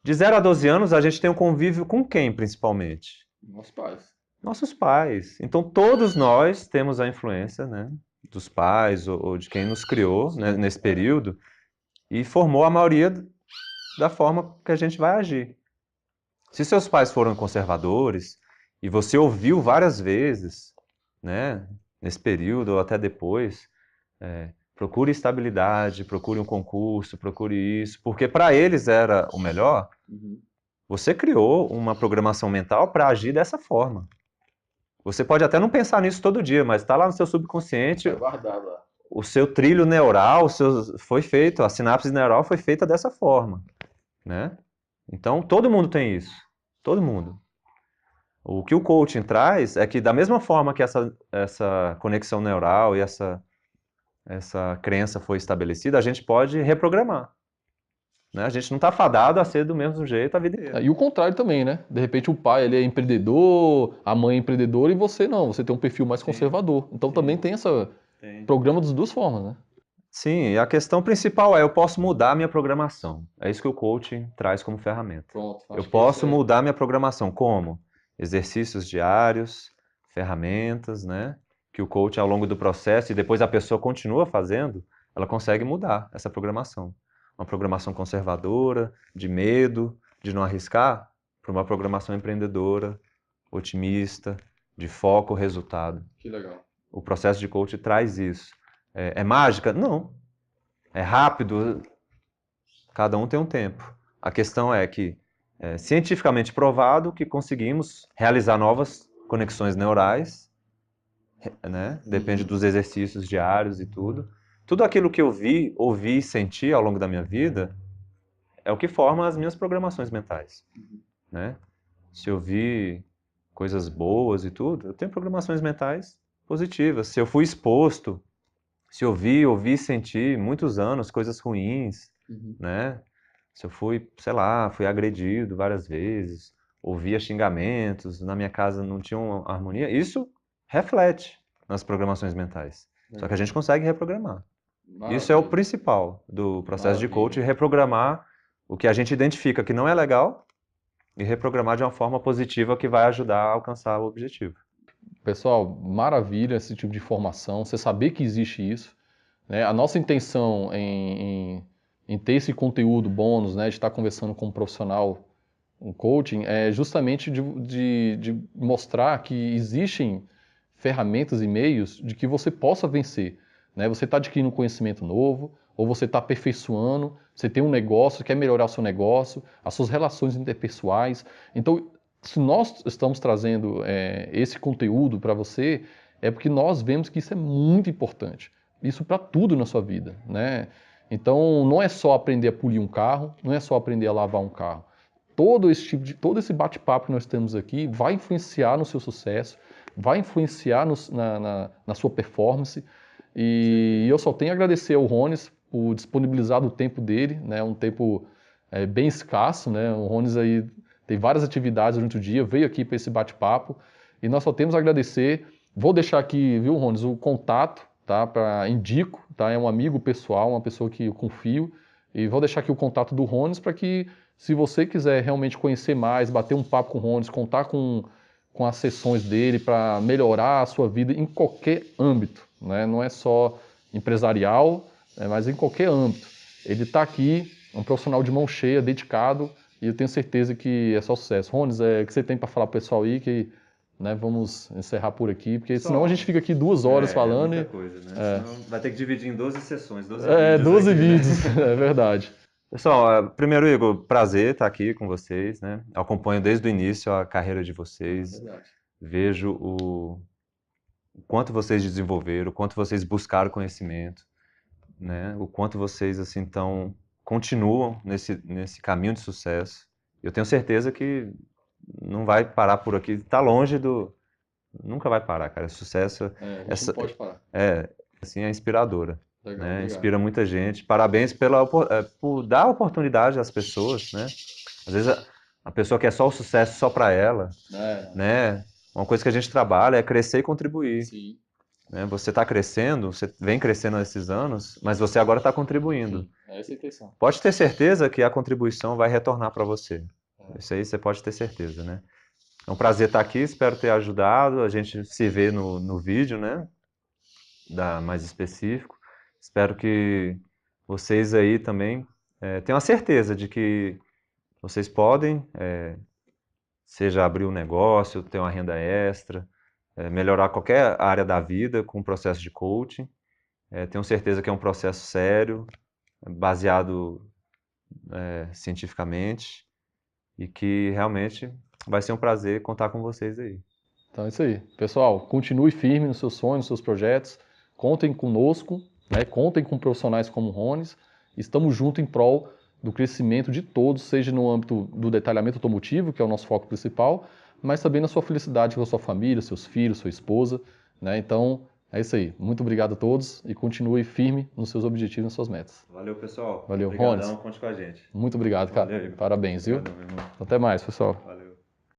De 0 a 12 anos, a gente tem um convívio com quem, principalmente? Nossos pais. Nossos pais. Então, todos nós temos a influência, né, dos pais ou de quem nos criou, né, nesse período e formou a maioria da forma que a gente vai agir. Se seus pais foram conservadores e você ouviu várias vezes, né, nesse período ou até depois, procure estabilidade, procure um concurso, procure isso, porque para eles era o melhor. Você criou uma programação mental para agir dessa forma. Você pode até não pensar nisso todo dia, mas está lá no seu subconsciente, guardado lá. o seu trilho neural, foi feito, a sinapse neural foi feita dessa forma, né? Então, todo mundo tem isso. Todo mundo. O que o coaching traz é que, da mesma forma que essa conexão neural e essa crença foi estabelecida, a gente pode reprogramar. Né? A gente não está fadado a ser do mesmo jeito a vida inteira. E o contrário também, né? De repente o pai ele é empreendedor, a mãe é empreendedora e você não, você tem um perfil mais conservador. Então também tem essa programa das duas formas, né? Sim, e a questão principal é eu posso mudar a minha programação. É isso que o coaching traz como ferramenta. Pronto, Eu posso mudar minha programação. Como? Exercícios diários, ferramentas, né? Que o coach, ao longo do processo, e depois a pessoa continua fazendo, ela consegue mudar essa programação. Uma programação conservadora, de medo, de não arriscar, para uma programação empreendedora, otimista, de foco, resultado. Que legal. O processo de coaching traz isso. É mágica? Não. É rápido? Cada um tem um tempo. A questão é que é cientificamente provado que conseguimos realizar novas conexões neurais, né? Depende dos exercícios diários e tudo. Tudo aquilo que eu vi, ouvi e senti ao longo da minha vida é o que forma as minhas programações mentais, né? Se eu vi coisas boas e tudo, eu tenho programações mentais positivas. Se eu fui exposto, se eu vi, ouvi e senti muitos anos coisas ruins, né? Se eu fui, sei lá, fui agredido várias vezes, ouvia xingamentos, na minha casa não tinha uma harmonia, isso reflete nas programações mentais. Só que a gente consegue reprogramar. Isso é o principal do processo de coaching, reprogramar o que a gente identifica que não é legal e reprogramar de uma forma positiva que vai ajudar a alcançar o objetivo. Pessoal, maravilha esse tipo de informação, você saber que existe isso, né? A nossa intenção em ter esse conteúdo bônus, né, de estar conversando com um profissional, um coaching, é justamente de mostrar que existem ferramentas e meios de que você possa vencer, né? Você está adquirindo um conhecimento novo, ou você está aperfeiçoando, você tem um negócio, quer melhorar o seu negócio, as suas relações interpessoais. Então, se nós estamos trazendo esse conteúdo para você, é porque nós vemos que isso é muito importante. Isso para tudo na sua vida, né? Então, não é só aprender a polir um carro, não é só aprender a lavar um carro. Todo esse bate-papo que nós temos aqui vai influenciar no seu sucesso, vai influenciar na sua performance. E eu só tenho a agradecer ao Rones por disponibilizar o tempo dele, né? Um tempo bem escasso, né? O Rones aí tem várias atividades durante o dia, veio aqui para esse bate-papo e nós só temos a agradecer. Vou deixar aqui, viu, Rones, o contato, tá? Indico, tá? É um amigo pessoal, uma pessoa que eu confio. E vou deixar aqui o contato do Rones para que, se você quiser realmente conhecer mais, bater um papo com o Rones, contar com as sessões dele para melhorar a sua vida em qualquer âmbito, né? Não é só empresarial, mas em qualquer âmbito. Ele está aqui, um profissional de mão cheia, dedicado, e eu tenho certeza que é só sucesso. Rones, o que você tem para falar para o pessoal aí, que né, vamos encerrar por aqui, porque senão a gente fica aqui 2 horas falando. Muita coisa, né? Senão vai ter que dividir em 12 sessões, 12 vídeos 12 aqui, vídeos, né? é verdade. Pessoal, primeiro, Igor, prazer estar aqui com vocês, né? Acompanho desde o início a carreira de vocês. Vejo o quanto vocês desenvolveram, o quanto vocês buscaram conhecimento, né? O quanto vocês, assim, continuam nesse caminho de sucesso. Eu tenho certeza que não vai parar por aqui. Está longe do... Nunca vai parar, cara. Sucesso... A gente não pode parar. Assim, é inspiradora. Legal, Né? obrigado. Inspira muita gente. Parabéns por dar oportunidade às pessoas, né? Às vezes a pessoa quer só o sucesso só para ela, né? Uma coisa que a gente trabalha é crescer e contribuir. Sim. Né? Você está crescendo, você vem crescendo nesses anos, mas você agora está contribuindo. Sim. É essa a intenção. Pode ter certeza que a contribuição vai retornar para você. Isso aí você pode ter certeza, né? É um prazer estar aqui, espero ter ajudado. A gente se vê no vídeo, né? Mais específico. Espero que vocês aí também tenham a certeza de que vocês podem, seja abrir um negócio, ter uma renda extra, melhorar qualquer área da vida com o processo de coaching. Tenho certeza que é um processo sério, baseado cientificamente, e que realmente vai ser um prazer contar com vocês aí. Então é isso aí. Pessoal, continue firme nos seus sonhos, nos seus projetos. Contem conosco, né? Contem com profissionais como o Rones. Estamos juntos em prol do crescimento de todos, seja no âmbito do detalhamento automotivo, que é o nosso foco principal, mas também na sua felicidade com a sua família, seus filhos, sua esposa, né? Então, é isso aí. Muito obrigado a todos e continue firme nos seus objetivos e nas suas metas. Valeu, pessoal. Valeu, Obrigadão, Rones. conte com a gente. Muito obrigado, cara. Valeu, Igor. Parabéns, viu? Obrigadão, meu irmão. Até mais, pessoal. Valeu.